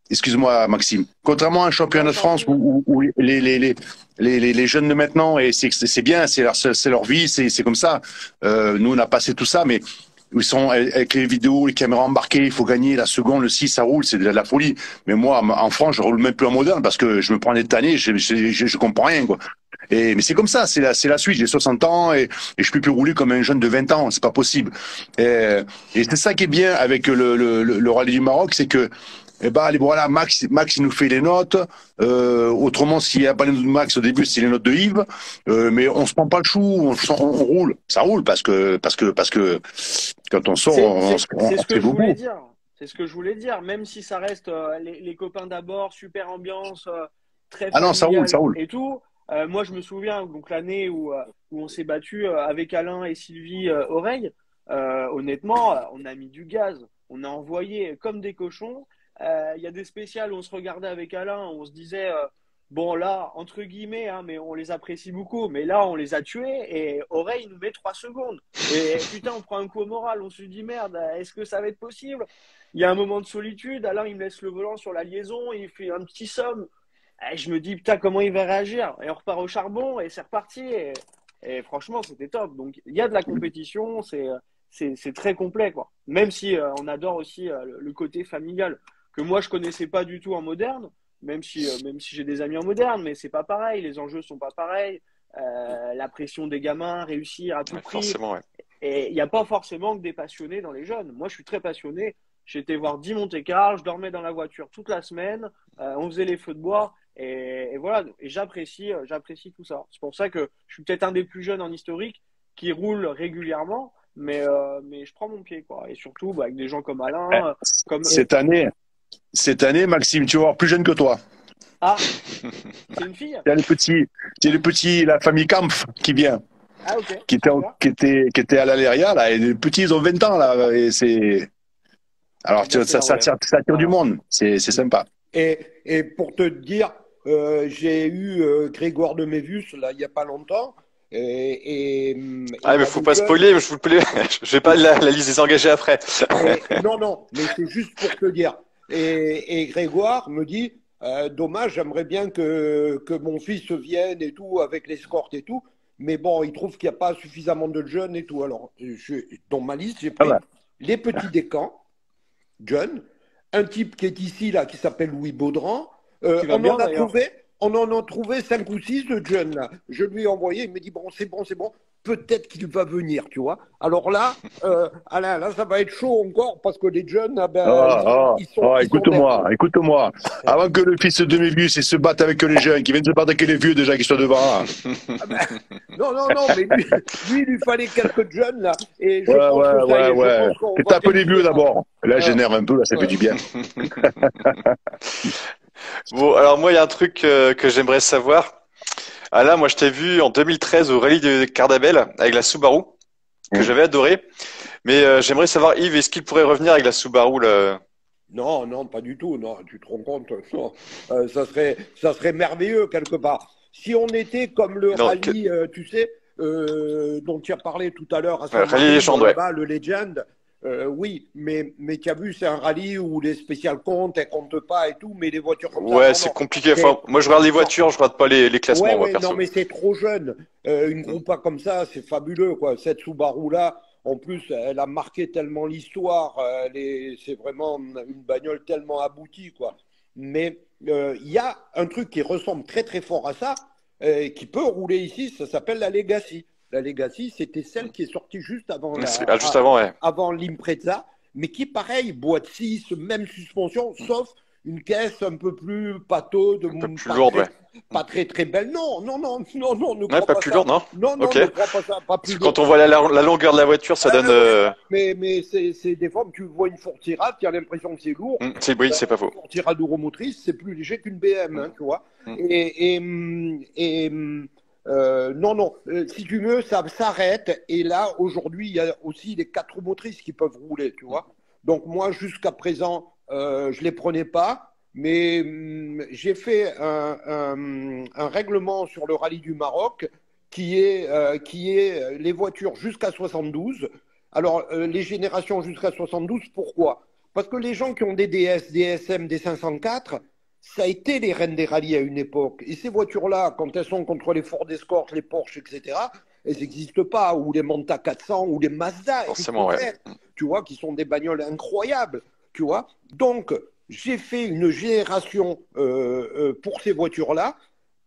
S6: excuse-moi Maxime, contrairement à un championnat de France où les jeunes de maintenant, et c'est bien, c'est leur vie, c'est comme ça. Nous, on a passé tout ça, mais ils sont avec les vidéos, les caméras embarquées, il faut gagner la seconde, le 6, ça roule, c'est de la folie. Mais moi, en France, je roule même plus en moderne parce que je me prends des tannées, je comprends rien, quoi. Mais c'est comme ça, c'est la suite. J'ai 60 ans et je peux plus rouler comme un jeune de 20 ans, c'est pas possible. Et c'est ça qui est bien avec le rallye du Maroc, c'est que allez, voilà, Max, il nous fait les notes. Autrement, s'il n'y a pas les notes de Max au début, c'est les notes de Yves. Mais on se prend pas le chou, on roule. Ça roule parce que quand on sort, on se fait beaucoup.
S5: C'est ce que je voulais dire. Même si ça reste les copains d'abord, super ambiance, très
S6: familial, non, ça roule.
S5: Et tout. Moi, je me souviens donc l'année où on s'est battu avec Alain et Sylvie Oreille. Honnêtement, on a mis du gaz. On a envoyé comme des cochons. Il y a des spéciales où on se regardait avec Alain, on se disait bon là entre guillemets mais on les apprécie beaucoup, mais là on les a tués et Oreille nous met 3 secondes et putain on prend un coup au moral, on se dit merde, est-ce que ça va être possible? Il y a un moment de solitude, Alain il me laisse le volant sur la liaison, il fait un petit somme et je me dis putain comment il va réagir, et on repart au charbon et c'est reparti et franchement c'était top. Donc il y a de la compétition, c'est très complet quoi, même si on adore aussi le côté familial que moi je connaissais pas du tout en moderne, même si j'ai des amis en moderne, mais c'est pas pareil, les enjeux sont pas pareils, la pression des gamins, réussir à tout prix.
S2: Forcément, ouais.
S5: Et il n'y a pas forcément que des passionnés dans les jeunes. Moi je suis très passionné, j'ai été voir 10 Monte-Carlo, je dormais dans la voiture toute la semaine, on faisait les feux de bois, et voilà, et j'apprécie tout ça. C'est pour ça que je suis peut-être un des plus jeunes en historique qui roule régulièrement, mais je prends mon pied quoi, et surtout avec des gens comme Alain, comme
S6: Cette année, Maxime, tu vas voir plus jeune que toi.
S5: Ah, c'est une fille.
S6: C'est le petit, la famille Kampf qui vient.
S5: Ah, ok.
S6: Qui était à l'Aléria, là. Et les petits, ils ont 20 ans, là. Et c'est. Alors, ça tire du monde. C'est sympa.
S4: Et pour te dire, j'ai eu Grégoire de Mévus, là, il n'y a pas longtemps.
S2: Mais faut pas spoiler, je vais pas la liste des engagés après.
S4: Non, mais c'est juste pour te dire. Et Grégoire me dit, dommage, j'aimerais bien que mon fils vienne et tout, avec l'escorte et tout, mais bon, il trouve qu'il n'y a pas suffisamment de jeunes et tout. Alors, dans ma liste, j'ai pris les petits des camps, jeunes, un type qui est ici, là, qui s'appelle Louis Baudran. On en a trouvé 5 ou 6 de jeunes, là. Je lui ai envoyé, il me dit, bon, c'est bon. Peut-être qu'il va venir, tu vois. Alors là, Alain, là, ça va être chaud encore parce que les jeunes, ils sont.
S6: Écoute-moi. Avant que le fils de Mébius se batte avec les jeunes, qui viennent se battre avec les vieux déjà qui sont devant.
S4: Non, mais lui, il lui fallait quelques jeunes là. Et je pense que
S6: Fais taper les vieux d'abord. Là, j'énerve un peu, là, ça fait du bien.
S2: Bon, alors moi, il y a un truc que j'aimerais savoir. Ah là, moi, je t'ai vu en 2013 au rallye de Cardabel avec la Subaru, que j'avais adoré. Mais j'aimerais savoir, Yves, est-ce qu'il pourrait revenir avec la Subaru là?
S4: Non, non, pas du tout. Non, tu te rends compte? Non. Ça serait merveilleux quelque part. Si on était comme le
S2: Non,
S4: rallye, tu sais, dont tu as parlé tout à l'heure à
S2: Rallye Légende, ouais.
S4: là-bas, le Legend. Oui, mais tu as vu, c'est un rallye où les spéciales comptent, elles comptent pas et tout, mais les voitures comme ça.
S2: Ouais,
S4: Non,
S2: c'est
S4: non.
S2: compliqué. Enfin, moi, je regarde les voitures, je regarde pas les classements,
S4: Ouais,
S2: moi,
S4: ouais,
S2: perso.
S4: non, mais c'est trop jeune. Une Groupa comme ça, c'est fabuleux, quoi. Cette Subaru-là, en plus, elle a marqué tellement l'histoire. C'est vraiment une bagnole tellement aboutie, quoi. Mais il y a un truc qui ressemble très, très fort à ça, qui peut rouler ici, ça s'appelle la Legacy. La Legacy, c'était celle qui est sortie juste avant
S2: Juste avant, ouais.
S4: avant l'Impreza, mais qui, pareil, boîte 6, même suspension, sauf une caisse un peu plus pâteuse,
S2: Un peu plus lourde, ouais.
S4: pas très très belle. Non, non, non, non, non, ne
S2: Ouais,
S4: crois
S2: pas
S4: pas
S2: plus
S4: ça.
S2: lourde, non?
S4: Non, non,
S2: Ok.
S4: ne crois pas ça, pas
S2: Parce
S4: plus
S2: que quand
S4: lourde.
S2: on voit la longueur de la voiture, ça donne.
S4: Mais c'est des fois, tu vois une Fortira, tu as l'impression que c'est lourd.
S2: Oui, c'est pas faux.
S4: Une Fortira douromotrice, c'est plus léger qu'une BM, hein, tu vois. Non, non, si tu veux, ça s'arrête. Et là, aujourd'hui, il y a aussi les 4 roues motrices qui peuvent rouler, tu vois. Donc moi, jusqu'à présent, je les prenais pas. Mais j'ai fait un règlement sur le rallye du Maroc qui est les voitures jusqu'à 72. Alors, les générations jusqu'à 72, pourquoi? Parce que les gens qui ont des DS, des SM, des 504, ça a été les reines des rallyes à une époque. Et ces voitures-là, quand elles sont contre les Ford Escort, les Porsche, etc., elles n'existent pas. Ou les Manta 400, ou les Mazda.
S2: Forcément, ouais.
S4: Tu vois, qui sont des bagnoles incroyables. Tu vois. Donc, j'ai fait une génération pour ces voitures-là.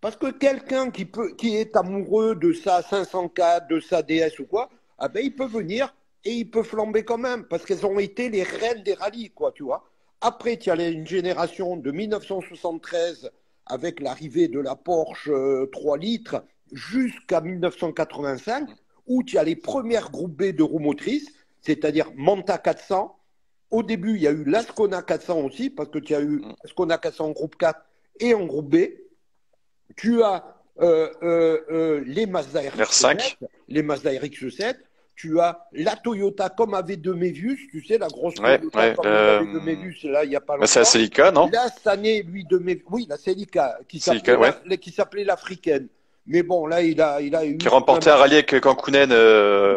S4: Parce que quelqu'un qui est amoureux de sa 504, de sa DS ou quoi, ah ben, il peut venir et il peut flamber quand même. Parce qu'elles ont été les reines des rallyes, quoi, tu vois. Après, tu as une génération de 1973 avec l'arrivée de la Porsche 3 litres jusqu'à 1985 où tu as les premières groupes B de roues motrices, c'est-à-dire Manta 400. Au début, il y a eu l'Ascona 400 aussi, parce que tu as eu l'Ascona 400 en groupe 4 et en groupe B. Tu as les Mazda RX-7, les Mazda RX-7. Tu as la Toyota comme avait de Mévius, tu sais, la grosse Toyota comme avait de Mévius, là, il n'y a pas longtemps.
S2: C'est la Celica, non?
S4: Là, cette année, lui, de Mévius, oui, la Celica, qui s'appelait l'Africaine. Mais bon, là, il a eu.
S2: Qui remportait un rallye avec Kankkunen.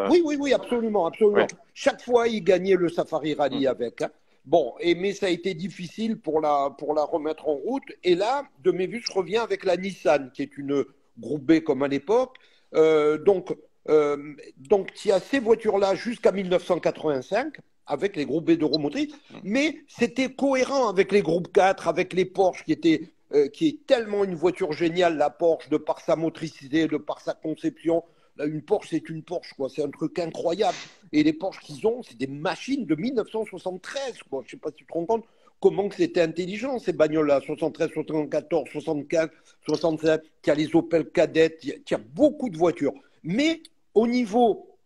S4: Oui, absolument, absolument. Oui. Chaque fois, il gagnait le Safari Rally avec. Hein. Bon, mais ça a été difficile pour la remettre en route. Et là, de Mévius revient avec la Nissan, qui est une groupe B comme à l'époque. Donc, il y a ces voitures-là jusqu'à 1985 avec les groupes B de motrices, mais c'était cohérent avec les groupes 4, avec les Porsche qui est tellement une voiture géniale, la Porsche, de par sa motricité, de par sa conception. Là, une Porsche, c'est une Porsche, quoi. C'est un truc incroyable. Et les Porsche qu'ils ont, c'est des machines de 1973, quoi. Je sais pas si tu te rends compte comment c'était intelligent, ces bagnoles-là. 73, 74, 75, 67. Il y a les Opel Kadett, il y a beaucoup de voitures. Mais au niveau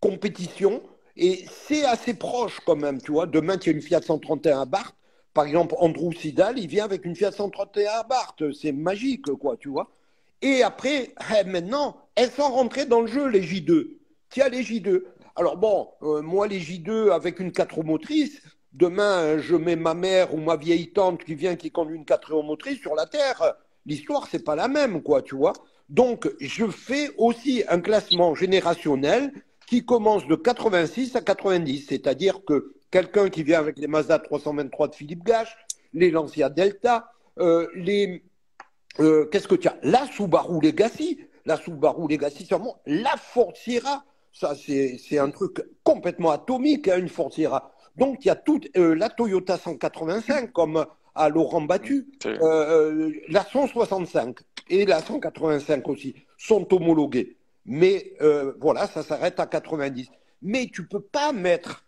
S4: compétition, et c'est assez proche quand même, tu vois. Demain, tu as une Fiat 131 Abarth. Par exemple, Andrew Sidal, il vient avec une Fiat 131 Abarth. C'est magique, quoi, tu vois. Et après, maintenant, elles sont rentrées dans le jeu, les J2. Tiens, les J2. Alors bon, moi, les J2 avec une 4 roues motrices, demain, je mets ma mère ou ma vieille tante qui conduit une 4 roues motrices sur la Terre. L'histoire, c'est pas la même, quoi, tu vois. Donc, je fais aussi un classement générationnel qui commence de 86 à 90. C'est-à-dire que quelqu'un qui vient avec les Mazda 323 de Philippe Gache, les Lancia Delta, qu'est-ce que tu as? La Subaru Legacy, seulement la Ford Sierra, ça c'est un truc complètement atomique, hein, une Ford Sierra. Donc il y a toute la Toyota 185 comme à Laurent Battu, la 165 et la 185 aussi sont homologuées. Mais voilà, ça s'arrête à 90. Mais tu peux pas mettre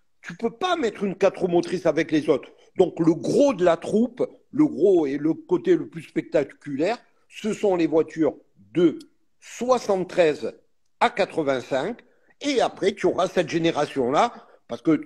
S4: une 4 roues motrices avec les autres. Donc le gros de la troupe, le gros et le côté le plus spectaculaire, ce sont les voitures de 73 à 85. Et après, tu auras cette génération-là, parce que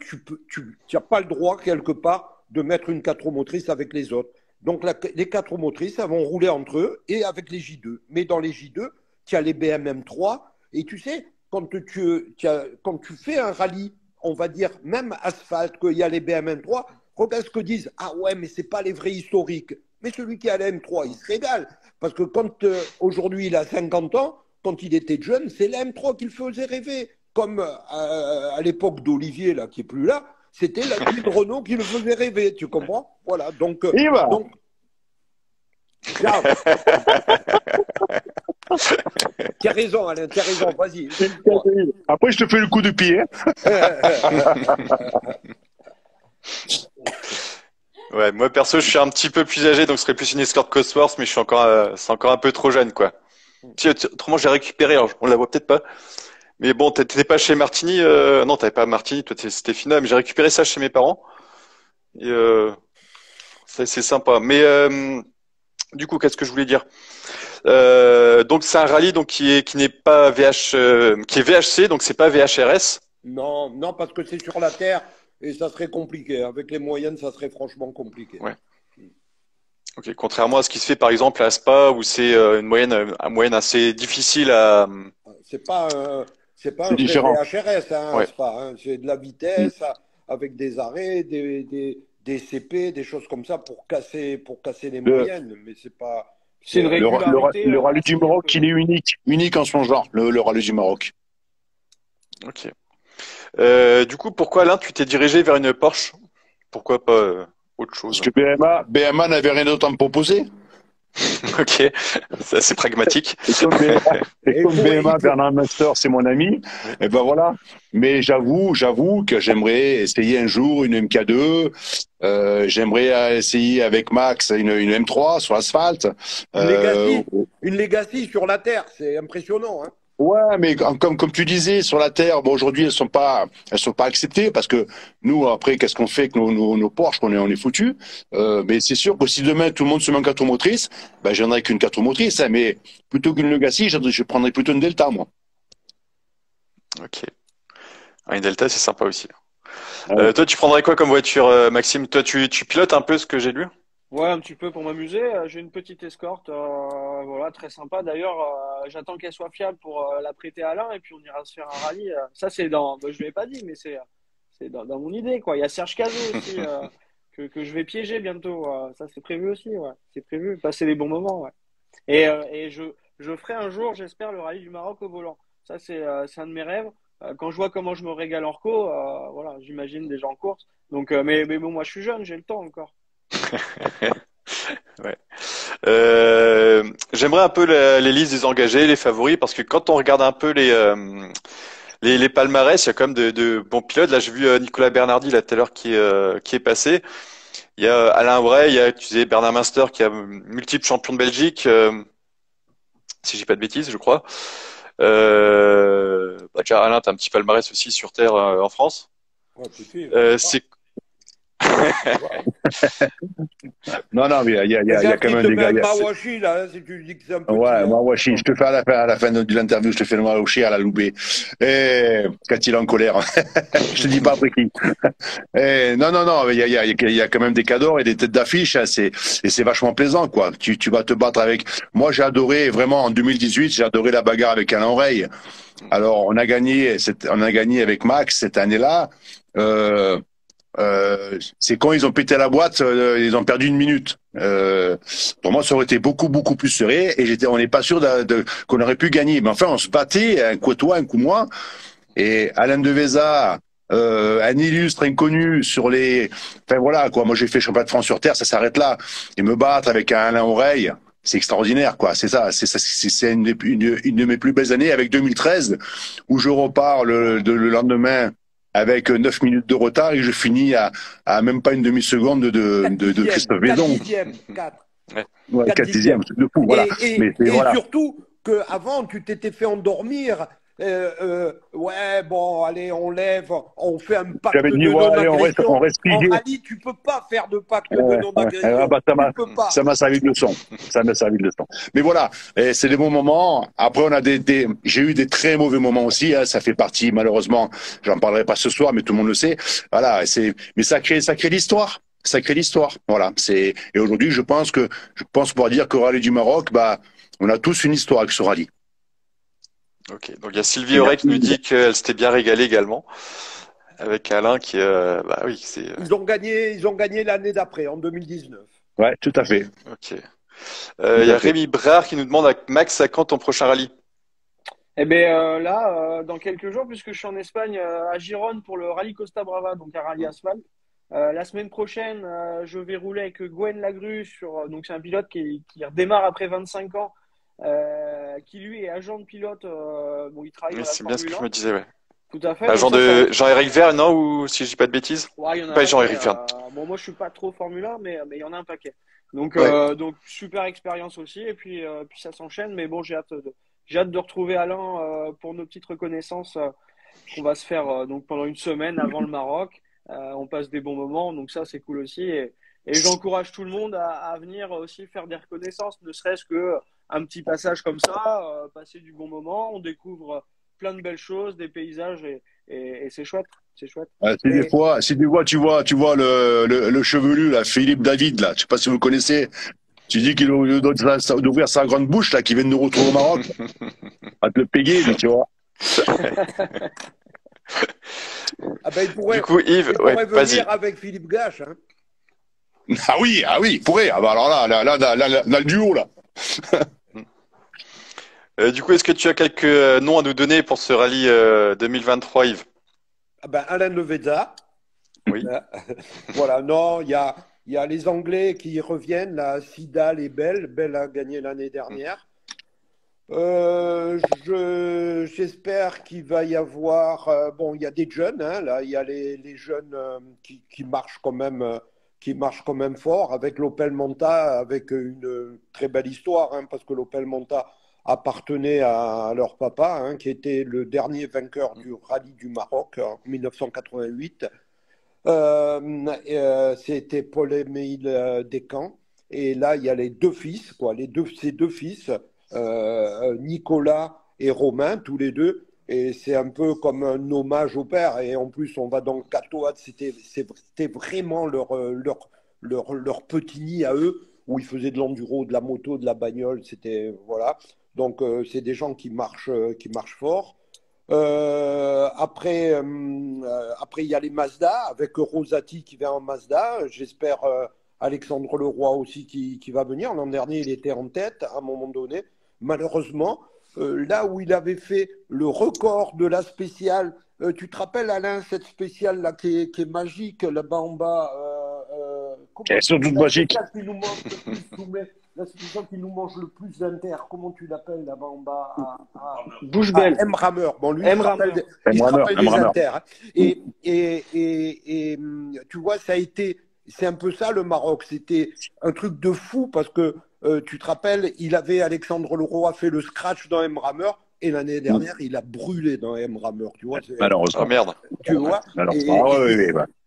S4: tu n'as pas le droit, quelque part, de mettre une 4 roues motrices avec les autres. Donc les 4 roues motrices, elles vont rouler entre eux et avec les J2. Mais dans les J2, tu as les BM M3. Et tu sais, quand tu fais un rallye on va dire, même asphalte, qu'il y a les BM3, regarde ce que disent. Ah ouais, mais c'est pas les vrais historiques. Mais celui qui a la M3, il se régale. Parce que quand aujourd'hui il a 50 ans, quand il était jeune, c'est la M3 qui le faisait rêver. Comme à l'époque d'Olivier, là, qui est plus là, c'était la de Renault qui le faisait rêver, tu comprends? Voilà, donc... Là, tu as raison, Alain, tu as raison, vas-y.
S6: Après, je te fais le coup de pied.
S2: Ouais, moi perso, je suis un petit peu plus âgé, donc ce serait plus une escorte Cosworth, mais je suis encore, c'est encore un peu trop jeune, quoi. Autrement, j'ai récupéré, alors on la voit peut-être pas. Mais bon, t'étais pas chez Martini, non, t'avais pas Martini, toi c'était Fina, mais j'ai récupéré ça chez mes parents. Et ça, c'est sympa. Mais du coup, qu'est-ce que je voulais dire? Donc c'est un rallye donc qui n'est pas qui est VHC, donc c'est pas VHRS.
S4: Non, non, parce que c'est sur la terre et ça serait compliqué. Avec les moyennes, ça serait franchement compliqué.
S2: Ouais. Ok. Contrairement à ce qui se fait par exemple à Spa où c'est une moyenne assez difficile à.
S4: C'est pas un vrai VHRS, hein, ouais. Spa. Hein. C'est de la vitesse avec des arrêts, des CP, des choses comme ça pour casser les moyennes. Mais c'est pas.
S5: C'est une régularité.
S6: Le rallye du Maroc, il est unique en son genre, le rallye du Maroc.
S2: Ok. Du coup, pourquoi Alain, tu t'es dirigé vers une Porsche? Pourquoi pas autre chose?
S6: Parce que BMA n'avait rien d'autre à me proposer.
S2: Ok, c'est assez pragmatique.
S6: Et comme BMA, Bernard Munster, c'est mon ami, et ben voilà. Mais j'avoue que j'aimerais essayer un jour une MK2. J'aimerais essayer avec Max une M3 sur l'asphalte.
S4: Une Legacy sur la terre, c'est impressionnant, hein.
S6: Ouais, mais comme tu disais, sur la terre, bon, aujourd'hui, elles sont pas acceptées parce que nous, après, qu'est-ce qu'on fait avec nos Porsche, on est foutus. Mais c'est sûr que si demain tout le monde se met en 4 roues motrices, ben, j'en ai qu'une 4 roues motrices, hein, mais plutôt qu'une Legacy, je prendrais plutôt une Delta, moi.
S2: Ok. Une Delta, c'est sympa aussi. Ouais. Toi, tu prendrais quoi comme voiture, Maxime? Toi, tu pilotes un peu ce que j'ai lu?
S5: Ouais, un petit peu pour m'amuser. J'ai une petite escorte, voilà, très sympa. D'ailleurs, j'attends qu'elle soit fiable pour la prêter à Alain et puis on ira se faire un rallye. Ça, c'est je lui ai pas dit, mais c'est dans mon idée, quoi. Il y a Serge Cazot aussi que je vais piéger bientôt. Ça, c'est prévu aussi, ouais. C'est prévu. Passer les bons moments, ouais. Et je ferai un jour, j'espère, le rallye du Maroc au volant. Ça, c'est un de mes rêves. Quand je vois comment je me régale en reco, voilà, j'imagine déjà en course. Donc, mais bon, moi, je suis jeune, j'ai le temps encore.
S2: Ouais. J'aimerais un peu les listes des engagés, les favoris, parce que quand on regarde un peu les palmarès, il y a quand même de bons pilotes. Là, j'ai vu Nicolas Bernardi là tout à l'heure qui est passé. Il y a Alain Bray, il y a tu disais Bernard Munster qui a multiple champion de Belgique, si j'ai pas de bêtises, je crois. Déjà Alain, t'as un petit palmarès aussi sur terre en France.
S4: Ouais,
S2: c'est
S6: Non, mais il y a quand même des gars.
S4: Mawashi, là, si tu dis que c'est un peu.
S6: Ouais, Mawashi, je te fais à la fin de l'interview, je te fais le Mawashi à la Loubet. Et quand il est en colère. Je te dis pas après qui. Et non, il y a quand même des cadeaux et des têtes d'affiche, hein, et c'est vachement plaisant, quoi. Tu vas te battre avec. Moi, j'ai adoré, vraiment, en 2018, j'ai adoré la bagarre avec Alain Rey. Alors, on a gagné avec Max cette année-là. C'est quand ils ont pété la boîte, ils ont perdu 1 minute. Pour moi, ça aurait été beaucoup plus serré et on n'est pas sûr qu'on aurait pu gagner. Mais enfin, on se battait, un coup toi, un coup moi. Et Alain Devesa, un illustre inconnu sur enfin voilà quoi. Moi, j'ai fait championnat de France sur terre, ça s'arrête là. Et me battre avec un Alain Oreille, c'est extraordinaire quoi. C'est une de mes plus belles années avec 2013 où je repars le lendemain avec 9 minutes de retard et je finis à même pas une demi-seconde de Christophe Védon. 4e, c'est de fou, voilà.
S4: Et surtout qu'avant, tu t'étais fait endormir. Ouais, bon, allez, on lève, on fait un pacte de non-agression.
S6: On reste pigé.
S4: En rallye, tu peux pas faire de pacte de non-agression.
S6: Ça m'a servi de leçon. Mais voilà, c'est des bons moments. Après, j'ai eu des très mauvais moments aussi. Hein. Ça fait partie, malheureusement, j'en parlerai pas ce soir, mais tout le monde le sait. Voilà, mais ça crée l'histoire. Ça crée l'histoire. Voilà. Et aujourd'hui, je pense pouvoir dire qu'au rallye du Maroc, on a tous une histoire avec ce rallye.
S2: Ok, donc il y a Sylvie Aurec qui nous dit qu'elle s'était bien régalée également. Avec Alain qui, bah oui, c'est.
S4: Ils ont gagné l'année d'après, en 2019.
S6: Ouais, tout à fait.
S2: Ok. Il y a Rémi Brard qui nous demande Max, à quand ton prochain rallye?
S5: Eh bien là, dans quelques jours, puisque je suis en Espagne, à Gérone pour le rallye Costa Brava, donc un rallye asphalte. La semaine prochaine, je vais rouler avec Gwen Lagrue donc c'est un pilote qui redémarre après 25 ans, qui lui est agent de pilote. Bon, il travaille
S2: Oui,
S5: dans la
S2: c'est bien ce que
S5: Formule
S2: je
S5: 1.
S2: me disais, ouais.
S5: Tout à fait.
S2: Agent
S5: Donc ça,
S2: de Jean-Éric Verne, non? Ou si je dis pas de bêtises?
S5: ouais, il y en a
S2: Pas
S5: un
S2: Jean-Éric
S5: paquet.
S2: Verne.
S5: Bon, moi, je suis pas trop Formule 1, mais il y en a un paquet. Donc,
S2: Ouais.
S5: donc super expérience aussi. Et puis ça s'enchaîne. Mais bon, j'ai hâte de retrouver Alain pour nos petites reconnaissances qu'on va se faire donc pendant une semaine avant le Maroc. On passe des bons moments, donc ça c'est cool aussi. Et j'encourage tout le monde à venir aussi faire des reconnaissances, ne serait-ce que un petit passage comme ça, passer du bon moment. On découvre plein de belles choses, des paysages et c'est chouette. C'est chouette.
S6: Ouais,
S5: Et
S6: si tu vois, le chevelu, là, Philippe David, là, je sais pas si vous le connaissez. Tu dis qu'il doit d'ouvrir sa grande bouche, là, qui vient de nous retrouver au Maroc. À te le payer, mais tu vois.
S4: Ah ben,
S2: Du coup, Yves,
S4: il pourrait
S2: ouais, vas-y.
S4: venir avec Philippe Gache. Hein.
S6: Ah oui, il pourrait. Ah bah alors là, le duo, là.
S2: Du coup, est-ce que tu as quelques noms à nous donner pour ce rallye 2023, Yves?
S4: Ah ben, Alain Levezza.
S2: Oui.
S4: Voilà, non, il y a les Anglais qui reviennent, là, Sidal et Bell. Bell a gagné l'année dernière. J'espère qu'il va y avoir. Bon, il y a des jeunes, hein, là, il y a les jeunes qui marchent quand même fort avec l'Opel Manta, avec une très belle histoire, hein, parce que l'Opel Manta appartenait à leur papa, hein, qui était le dernier vainqueur du rallye du Maroc en 1988. C'était Paul-Émile Descamps. Et là, il y a les deux fils, quoi, ces deux fils, Nicolas et Romain, tous les deux. Et c'est un peu comme un hommage au père. Et en plus, on va dans le Catoat. C'était vraiment leur petit nid à eux, où ils faisaient de l'enduro, de la moto, de la bagnole. C'était, voilà. Donc, c'est des gens qui marchent fort. Après, il y a les Mazda, avec Rosati qui vient en Mazda. J'espère Alexandre Leroy aussi qui va venir. L'an dernier, il était en tête à un moment donné. Malheureusement, là où il avait fait le record de la spéciale, tu te rappelles, Alain, cette spéciale là qui est magique, là-bas en bas.
S6: Elles sont toutes magiques.
S4: La spéciale qui nous mange le plus d'inter, comment tu l'appelles là-bas en bas
S5: Bouche belle.
S4: M-Rammer. Bon, lui,
S5: M.
S4: il
S5: Rammer.
S4: se rappelle des
S6: M-Rammer.
S4: inter. Hein. Et tu vois, c'est un peu ça le Maroc. C'était un truc de fou parce que tu te rappelles, Alexandre Leroy fait le scratch dans M-Rammer. Et l'année dernière, il a brûlé dans M-Rammer, tu vois.
S6: Malheureusement.
S2: Oh merde.
S4: Tu vois.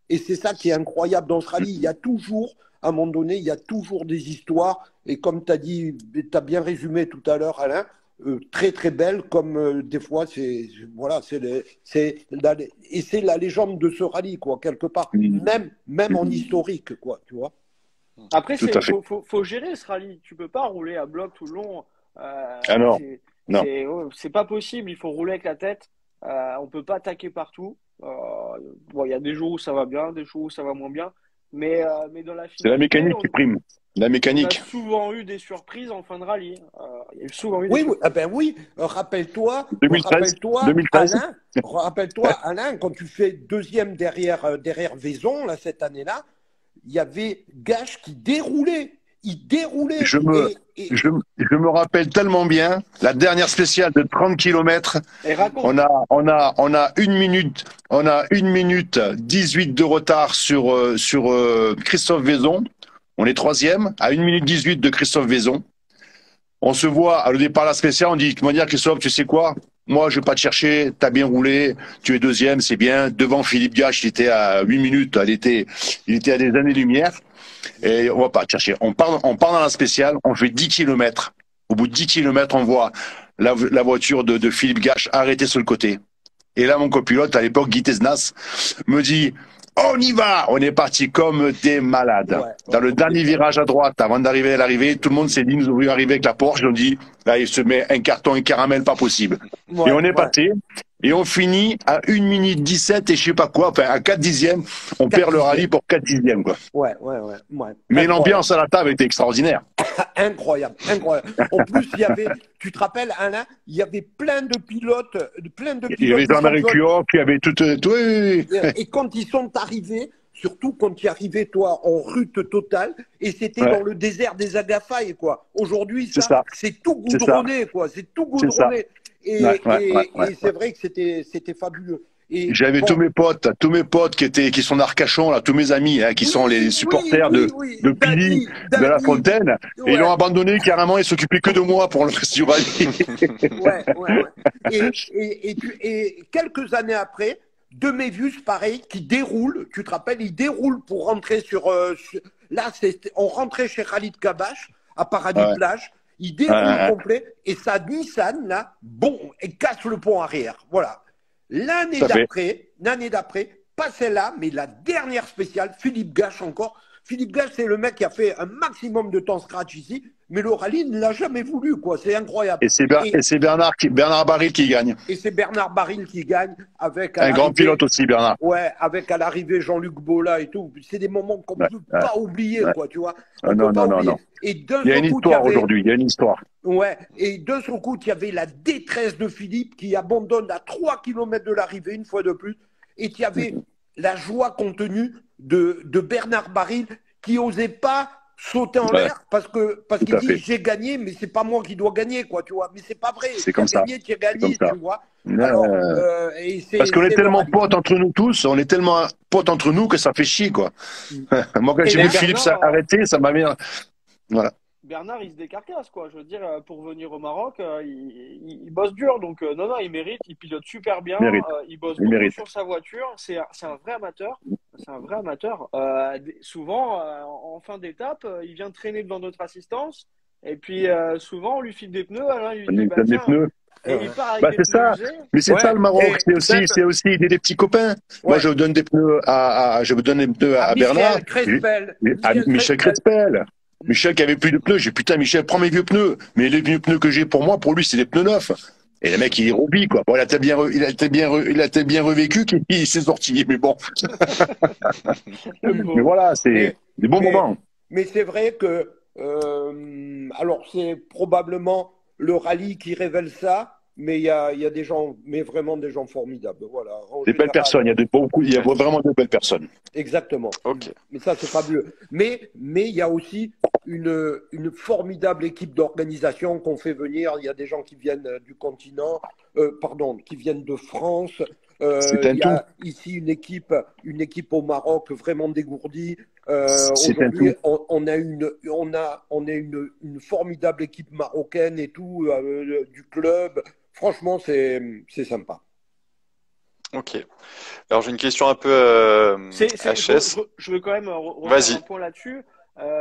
S4: Et c'est ça qui est incroyable dans ce rallye. Il y a toujours, à un moment donné, il y a toujours des histoires. Et comme tu as dit, tu as bien résumé tout à l'heure, Alain, très très belles, comme des fois, c'est la légende de ce rallye, quoi, quelque part. Même en historique, quoi, tu vois.
S5: Après,
S6: Tout à fait.
S5: faut gérer ce rallye. Tu peux pas rouler à bloc tout le long.
S6: Ah non. Non.
S5: C'est pas possible. Il faut rouler avec la tête. On peut pas attaquer partout. Bon, il y a des jours où ça va bien, des jours où ça va moins bien. Mais dans la finalité,
S6: C'est la mécanique qui prime. La mécanique.
S5: On a souvent eu des surprises en fin de rallye. Il y a souvent eu
S4: Oui, ah ben oui. Rappelle-toi,
S6: 2013.
S4: Rappelle-toi, Alain, quand tu fais deuxième derrière Vaison, là, cette année-là, il y avait Gache qui déroulait. Il déroulait.
S6: Je me rappelle tellement bien la dernière spéciale de 30 km. On a 1 minute 18 de retard sur Christophe Vaison. On est troisième à 1 minute 18 de Christophe Vaison. On se voit à le départ de la spéciale. On dit, comment dire, Christophe, tu sais quoi? Moi, je vais pas te chercher. T'as bien roulé. Tu es deuxième, c'est bien. Devant Philippe Gache, il était à 8 minutes. Il était à des années-lumière. Et on va pas te chercher. On part dans la spéciale. On fait 10 km. Au bout de 10 km, on voit la voiture de Philippe Gache arrêtée sur le côté. Et là, mon copilote, à l'époque, Guy Tesnas, me dit, On y va! On est parti comme des malades. Dans le dernier virage à droite, avant d'arriver à l'arrivée, tout le monde s'est dit, nous devrions arriver avec la Porsche. On dit, là, il se met un carton et caramel, pas possible. Et on est passé. Et on finit à 1 minute 17 et je sais pas quoi, enfin, à 4 dixièmes. On perd le rallye pour 4 dixièmes, quoi.
S4: Ouais.
S6: Mais l'ambiance à la table était extraordinaire.
S4: Incroyable. En plus, il y avait, tu te rappelles, Alain, il y avait plein de pilotes.
S6: Il y avait Jean-Marie Cuor qui avait tout, oui.
S4: Et quand ils sont arrivés, surtout quand tu es arrivé, toi, en rute totale, et c'était dans le désert des Agafay, quoi. Aujourd'hui, c'est tout goudronné, quoi. C'est tout goudronné. Et c'est vrai que c'était fabuleux.
S6: J'avais tous mes potes qui sont d'Arcachon, là, tous mes amis, hein, qui sont les supporters de Pili, de La Fontaine. Et ils l'ont abandonné carrément, ils s'occupaient que de moi pour le reste du rallye.
S4: Et quelques années après, de Mévius, pareil, qui déroule, tu te rappelles, il déroule pour rentrer là, on rentrait chez Rallye de Cabache, à Paradis Plage, il déroule complet, et sa Nissan, là, bon, elle casse le pont arrière. Voilà. L'année d'après, pas celle-là, mais la dernière spéciale, Philippe Gache encore. Philippe Gache, c'est le mec qui a fait un maximum de temps scratch ici, mais le rallye ne l'a jamais voulu, quoi. C'est incroyable.
S6: Et c'est Bernard Baril qui gagne.
S4: Et c'est Bernard Baril qui gagne avec
S6: un grand pilote aussi, Bernard.
S4: Ouais, avec à l'arrivée Jean-Luc Bolla et tout. C'est des moments qu'on ne peut pas oublier, quoi, tu vois.
S6: Non.
S4: Et
S6: il y a une histoire aujourd'hui, il y a une histoire.
S4: Ouais, et d'un seul coup, il y avait la détresse de Philippe qui abandonne à 3 km de l'arrivée, une fois de plus. Et il y avait la joie contenue de Bernard Baril qui n'osait pas sauter en l'air parce qu'il dit j'ai gagné, mais c'est pas moi qui dois gagner, quoi, tu vois. Mais c'est pas vrai.
S6: C'est comme ça.
S4: Tu as gagné, tu vois. Alors,
S6: parce qu'on est tellement potes entre nous tous, on est tellement potes entre nous que ça fait chier, quoi. Moi, quand j'ai vu Philippe s'arrêter, ça m'a mis. Voilà.
S5: Bernard, il se décarcasse, quoi. Je veux dire, pour venir au Maroc, il bosse dur. Donc, non, il mérite. Il pilote super bien. Il bosse beaucoup sur sa voiture. C'est un vrai amateur. C'est un vrai amateur. Souvent, en fin d'étape, il vient traîner devant notre assistance. Et puis, souvent, on lui file des pneus. Alain, il lui dit,
S6: des pneus.
S5: Et il part avec des
S6: c'est ça.
S5: pneus usés.
S6: Mais c'est ça le Maroc. C'est aussi aider des petits copains. Moi, je donne des pneus à Bernard. À Michel Crespel. Michel qui avait plus de pneus, j'ai putain Michel, prends mes vieux pneus. Mais les vieux pneus que j'ai pour moi, pour lui, c'est des pneus neufs. Et le mec, il est robit, quoi. Bon, il a été bien revécu qu'il s'est sorti, mais bon. Mais voilà, c'est des bons moments.
S4: Mais c'est vrai que, alors c'est probablement le rallye qui révèle ça, mais il y a des gens, mais vraiment des gens formidables. Voilà.
S6: Des belles personnes, il y a vraiment de belles personnes.
S4: Exactement.
S2: Okay.
S4: Mais ça, c'est fabuleux. Mais il y a aussi une formidable équipe d'organisation qu'on fait venir. Il y a des gens qui viennent du continent, qui viennent de France. Il y a ici une équipe au Maroc vraiment dégourdie. Aujourd'hui, on a une formidable équipe marocaine et tout, du club. Franchement, c'est sympa.
S2: Ok. Alors, j'ai une question un peu HS.
S5: Je veux quand même refaire un point là-dessus.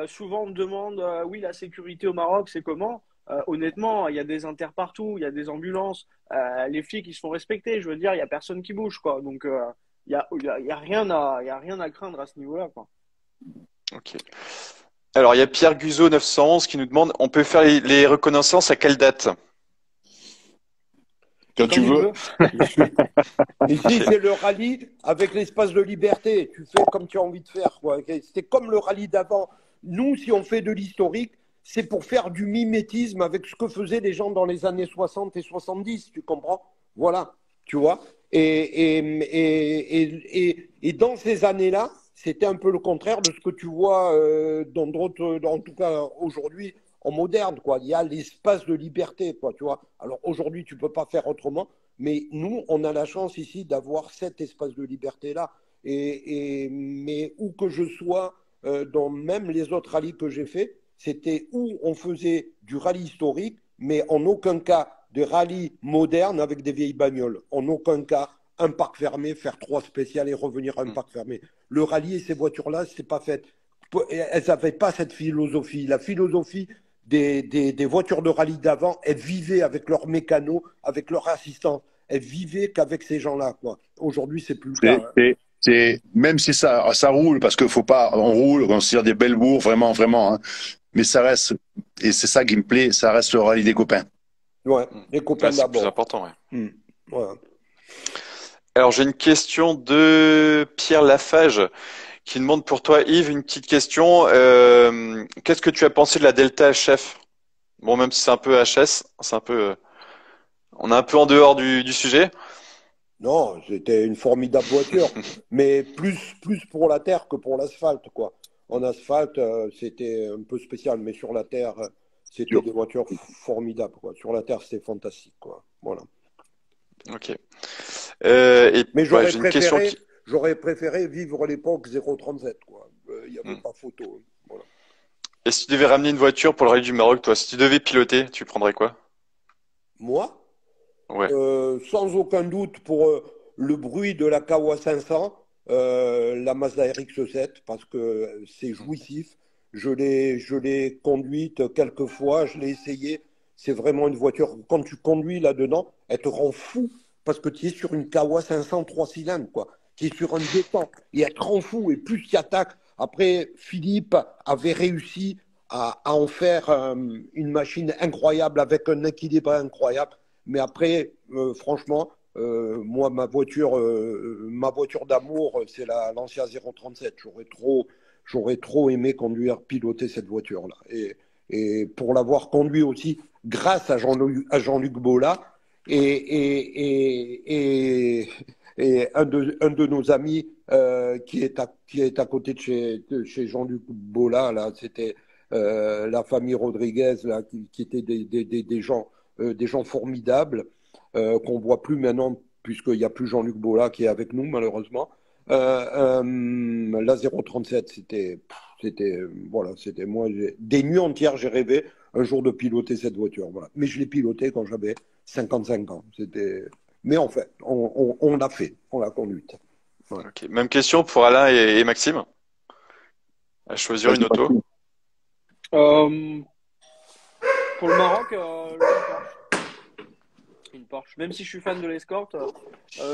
S5: Souvent, on me demande, oui, la sécurité au Maroc, c'est comment? Honnêtement, il y a des inters partout, il y a des ambulances, les flics, ils se font respecter. Je veux dire, il n'y a personne qui bouge, quoi. Donc, il y a rien à craindre à ce niveau-là, quoi.
S2: Ok. Alors, il y a Pierre Guzot 911 qui nous demande, on peut faire les reconnaissances à quelle date?
S6: Quand tu veux.
S4: Ici, c'est le rallye avec l'espace de liberté. Tu fais comme tu as envie de faire, quoi. C'est comme le rallye d'avant. Nous, si on fait de l'historique, c'est pour faire du mimétisme avec ce que faisaient les gens dans les années 60 et 70, tu comprends? Voilà, tu vois. Et dans ces années-là, c'était un peu le contraire de ce que tu vois dans d'autres, en tout cas aujourd'hui, en moderne, quoi. Il y a l'espace de liberté, quoi, tu vois. Alors aujourd'hui, tu peux pas faire autrement, mais nous, on a la chance ici d'avoir cet espace de liberté-là. Mais où que je sois, dans même les autres rallyes que j'ai fait, c'était où on faisait du rallye historique, mais en aucun cas de rallye moderne avec des vieilles bagnoles. En aucun cas un parc fermé, faire 3 spéciales et revenir à un parc fermé. Le rallye et ces voitures-là, c'est pas fait. Elles n'avaient pas cette philosophie. La philosophie des voitures de rallye d'avant, elles vivaient avec leurs mécanos, avec leurs assistants. Elles vivaient qu'avec ces gens-là, quoi. Aujourd'hui, c'est plus le cas.
S6: même si ça roule, parce qu'il faut pas, on roule, on se tire des belles bourres, vraiment, vraiment, hein, mais ça reste, et c'est ça qui me plaît, ça reste le rallye des copains.
S4: Ouais, les copains
S2: c'est le plus
S4: d'abord.
S2: important, ouais.
S4: Voilà.
S2: Alors, j'ai une question de Pierre Lafage qui demande pour toi, Yves, une petite question. Qu'est-ce que tu as pensé de la Delta HF? Bon, même si c'est un peu HS, c'est un peu, on est un peu en dehors du sujet.
S4: Non, c'était une formidable voiture, mais plus pour la terre que pour l'asphalte, quoi. En asphalte, c'était un peu spécial, mais sur la terre, c'était des voitures formidables, quoi. Sur la terre, c'était fantastique, quoi. Voilà.
S2: Ok.
S4: Mais j'aurais préféré vivre l'époque 037, quoi. Il n'y avait pas photo. Voilà.
S2: Et si tu devais ramener une voiture pour le rallye du Maroc, toi, si tu devais piloter, tu prendrais quoi?
S4: Moi?
S2: Ouais.
S4: Sans aucun doute pour le bruit de la Kawa 500, la Mazda RX-7, parce que c'est jouissif. Je l'ai conduite quelques fois, je l'ai essayé. C'est vraiment une voiture, quand tu conduis là-dedans, elle te rend fou, parce que tu es sur une Kawa 500 3 cylindres, quoi. Tu es sur un détente, et elle te rend fou, et plus tu attaques. Après, Philippe avait réussi à en faire une machine incroyable, avec un équilibre incroyable. Mais après, franchement, moi, ma voiture d'amour, c'est l'Ancia 037. J'aurais trop aimé piloter cette voiture-là. Et pour l'avoir conduit aussi, grâce à Jean-Luc Bolla et un de nos amis qui est à côté de chez Jean-Luc Bolla, là, c'était la famille Rodriguez, là, qui étaient des gens formidables qu'on voit plus maintenant puisqu'il n'y a plus Jean-Luc Bolla qui est avec nous malheureusement. La 037, c'était moi, des nuits entières j'ai rêvé un jour de piloter cette voiture, voilà. Mais je l'ai pilotée quand j'avais 55 ans. Mais en fait, on l'a fait, on l'a conduite.
S2: Voilà. Okay. Même question pour Alain et Maxime. À choisir une auto.
S5: Pour le Maroc, une Porsche. Même si je suis fan de l'Escort,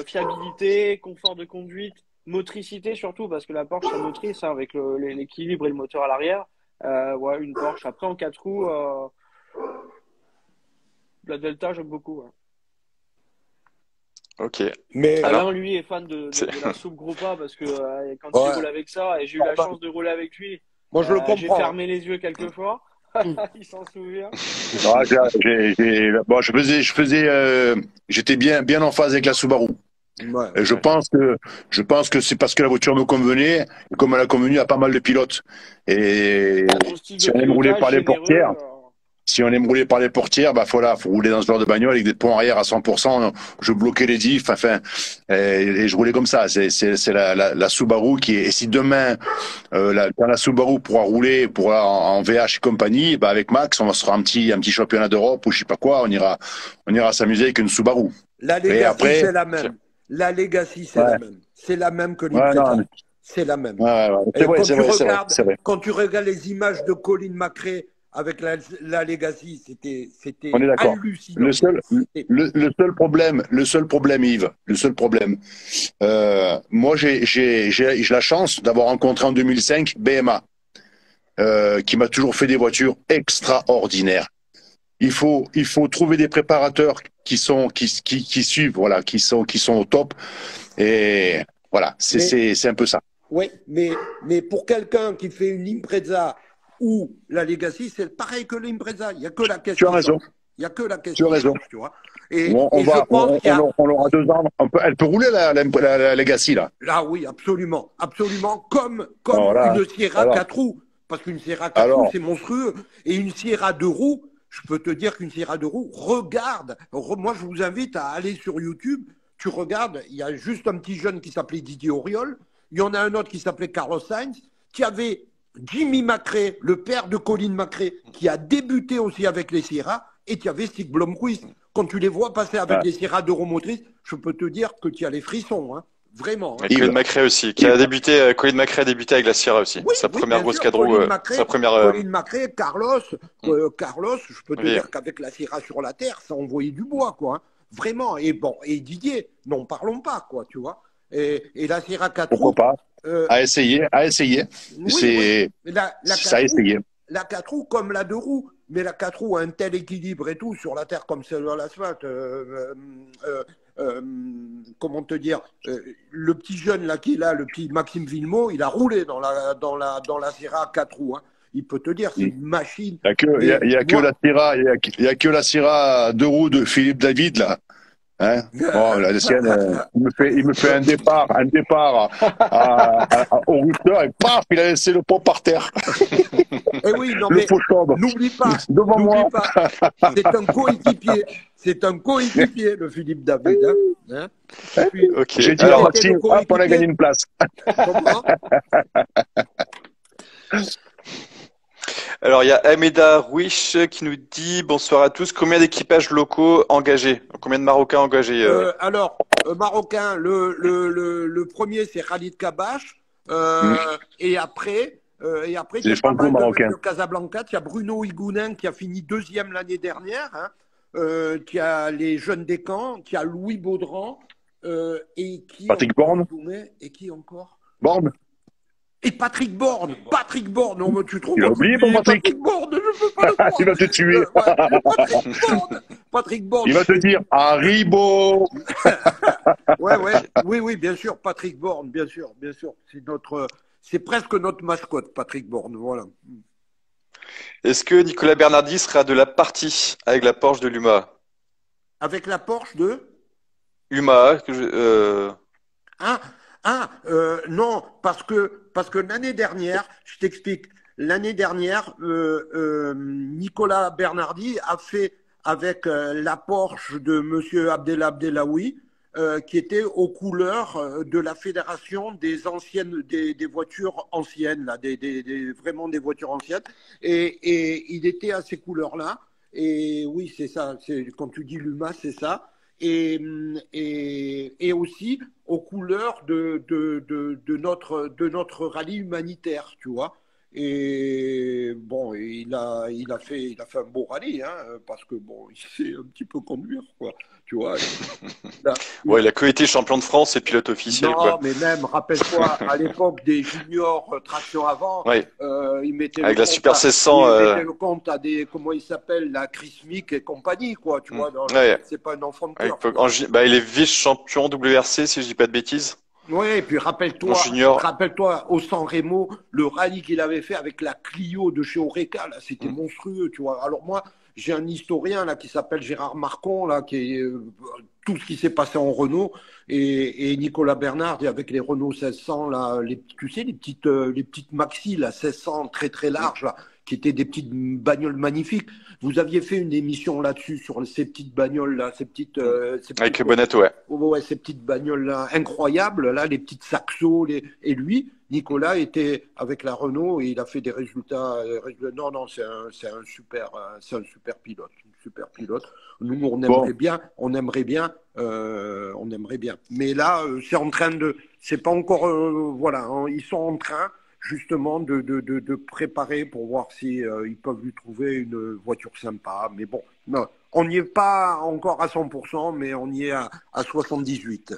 S5: fiabilité, confort de conduite, motricité surtout, parce que la Porsche, ça motrice hein, avec l'équilibre et le moteur à l'arrière. Ouais, une Porsche. Après, en 4 roues, la Delta, j'aime beaucoup. Ouais.
S2: Ok.
S5: Mais Alain, lui, est fan de la soupe Groupama parce que quand il roule avec ça, et j'ai eu la chance de rouler avec lui.
S4: Moi, je le comprends.
S5: J'ai fermé les yeux quelques fois. Il s'en souvient.
S6: Bon, j'étais bien en phase avec la Subaru. Ouais, je pense que c'est parce que la voiture me convenait, et comme elle a convenu à pas mal de pilotes. Et si on aime rouler par les portières, bah faut rouler dans ce genre de bagnole avec des ponts arrière à 100%. Je bloquais les diffs, et je roulais comme ça. C'est la Subaru qui est. Et si demain, quand la Subaru pourra rouler en VH et compagnie, bah avec Max, on sera un petit championnat d'Europe ou je sais pas quoi. On ira s'amuser avec une Subaru.
S4: La Legacy, c'est la même. La Legacy, c'est la même. C'est la même que l'Impreza. C'est la même. C'est vrai. Quand tu regardes les images de Colin McRae avec la Legacy, c'était hallucinant.
S6: Le seul problème, Yves, moi j'ai la chance d'avoir rencontré en 2005 BMA, qui m'a toujours fait des voitures extraordinaires. Il faut trouver des préparateurs qui suivent, voilà, qui sont au top. Et voilà, c'est un peu ça.
S4: Oui, mais pour quelqu'un qui fait une Impreza ou la Legacy, c'est pareil que l'Impreza. Il n'y a que la question.
S6: Tu as raison.
S4: Il n'y a que la question.
S6: Tu as raison.
S4: Tu vois.
S6: On aura 2 ans. Elle peut rouler la Legacy là.
S4: Là, oui, absolument, comme une Sierra 4 roues, parce qu'une Sierra 4 roues c'est monstrueux, et une Sierra 2 roues. Je peux te dire qu'une Sierra 2 roues, regarde. Moi, je vous invite à aller sur YouTube. Tu regardes, il y a juste un petit jeune qui s'appelait Didier Auriol. Il y en a un autre qui s'appelait Carlos Sainz. Qui avait Jimmy McRae, le père de Colin McRae, qui a débuté aussi avec les Sierra. Et tu avais Stig Blomqvist. Quand tu les vois passer avec les Sierra 2 roues motrices, je peux te dire que tu as les frissons. Hein. Vraiment. Hein.
S2: Et Colin McRae aussi, Colin McRae a débuté avec la Sierra aussi.
S4: Oui,
S2: sa première grosse quadro.
S4: Colin McRae, Carlos, je peux te dire qu'avec la Sierra sur la terre, ça envoyait du bois, quoi. Hein. Vraiment. Et Didier, n'en parlons pas, quoi, tu vois. Et la Sierra 4
S6: Pourquoi
S4: roues,
S6: pas? À essayer.
S4: oui,
S6: C'est
S4: mais
S6: ça à essayer.
S4: la 4 roues comme la 2 roues, mais la 4 roues a un tel équilibre et tout sur la terre comme celle de l'asphalte. Comment te dire, le petit jeune là qui est là, le petit Maxime Villemot, il a roulé dans la Sierra 4 roues. Hein. Il peut te dire, c'est une machine.
S6: Il y a que la Sierra, il y a que la Sierra 2 roues de Philippe David là. Hein, bon, la sienne, il me fait un départ au routeur et paf, il a laissé le pot par terre.
S4: Eh oui, non,
S6: Le
S4: mais
S6: pot tombe.
S4: n'oublie pas, c'est un coéquipier. C'est un coéquipier, le Philippe David. Hein. Puis,
S2: Ok.
S6: J'ai dit
S2: Alors,
S6: à Maxime, hop, on a gagné une place.
S4: comment
S2: Alors, il y a Ameda Rouiche qui nous dit bonsoir à tous. Combien d'équipages locaux engagés? Combien de Marocains engagés
S4: Alors, Marocain, le premier, c'est Khalid Kabash. Et après, il y a pas mal
S6: franco-marocains.
S4: de Casablanca. Il y a Bruno Higounin qui a fini 2e l'année dernière. Hein. Qui a les jeunes des camps, qui a Louis Baudran. Et qui
S6: Patrick Borne.
S4: Et qui encore
S6: Borne.
S4: Et Patrick Borne, non, mais tu trouves
S6: Il a oublié mon Patrick.
S4: Borne, je peux pas le croire.
S6: Il va te tuer.
S4: Patrick Borne.
S6: Il va te dire Haribo.
S4: Oui, bien sûr, Patrick Borne, bien sûr. C'est presque notre mascotte, Patrick Borne, voilà.
S2: Est-ce que Nicolas Bernardi sera de la partie avec la Porsche de l'UMA?
S4: Avec la Porsche de
S2: UMA,
S4: non, parce que l'année dernière, je t'explique, Nicolas Bernardi a fait avec la Porsche de Monsieur Abdelawi, qui était aux couleurs de la fédération des anciennes, des voitures anciennes, là, vraiment des voitures anciennes, et il était à ces couleurs-là. Et oui, c'est ça. Quand tu dis l'UMA, c'est ça. Et aussi aux couleurs de notre rallye humanitaire, tu vois. Et bon, il a fait un beau rallye, hein, parce que bon, il sait un petit peu conduire, quoi. Tu vois.
S2: Ouais, il a que été champion de France et pilote officiel,
S4: non,
S2: quoi.
S4: mais même, rappelle-toi, à l'époque des juniors traction avant,
S2: Ouais.
S4: il mettait
S2: Avec
S4: le
S2: la
S4: compte
S2: Super 1600,
S4: il mettait le compte à des, comment il s'appelle, la Chris Mick et compagnie, quoi, tu vois.
S2: Ouais.
S4: C'est pas un enfant de
S2: À
S4: cœur.
S2: l'époque, il est vice-champion WRC, si je dis pas de bêtises.
S4: Oui, et puis
S2: En junior.
S4: rappelle-toi au San Remo, le rallye qu'il avait fait avec la Clio de chez Oreca, là, c'était monstrueux, tu vois. Alors moi, j'ai un historien là qui s'appelle Gérard Marcon, là, qui est tout ce qui s'est passé en Renault, et Nicolas Bernard, et avec les Renault 1600, là, tu sais, les petites maxi, là, 1600 très très larges, là, qui étaient des petites bagnoles magnifiques. Vous aviez fait une émission là-dessus sur ces petites bagnoles là,
S2: Avec le bonnet, ouais.
S4: Ouais, ces petites bagnoles là incroyables là, les petites Saxo, et lui, Nicolas était avec la Renault et il a fait des résultats. Non, c'est un super pilote, Nous, on aimerait bien. Mais là, c'est pas encore, voilà, hein, ils sont en train justement de préparer pour voir si ils peuvent lui trouver une voiture sympa. Mais bon, non, on n'y est pas encore à 100%, mais on y est à 78.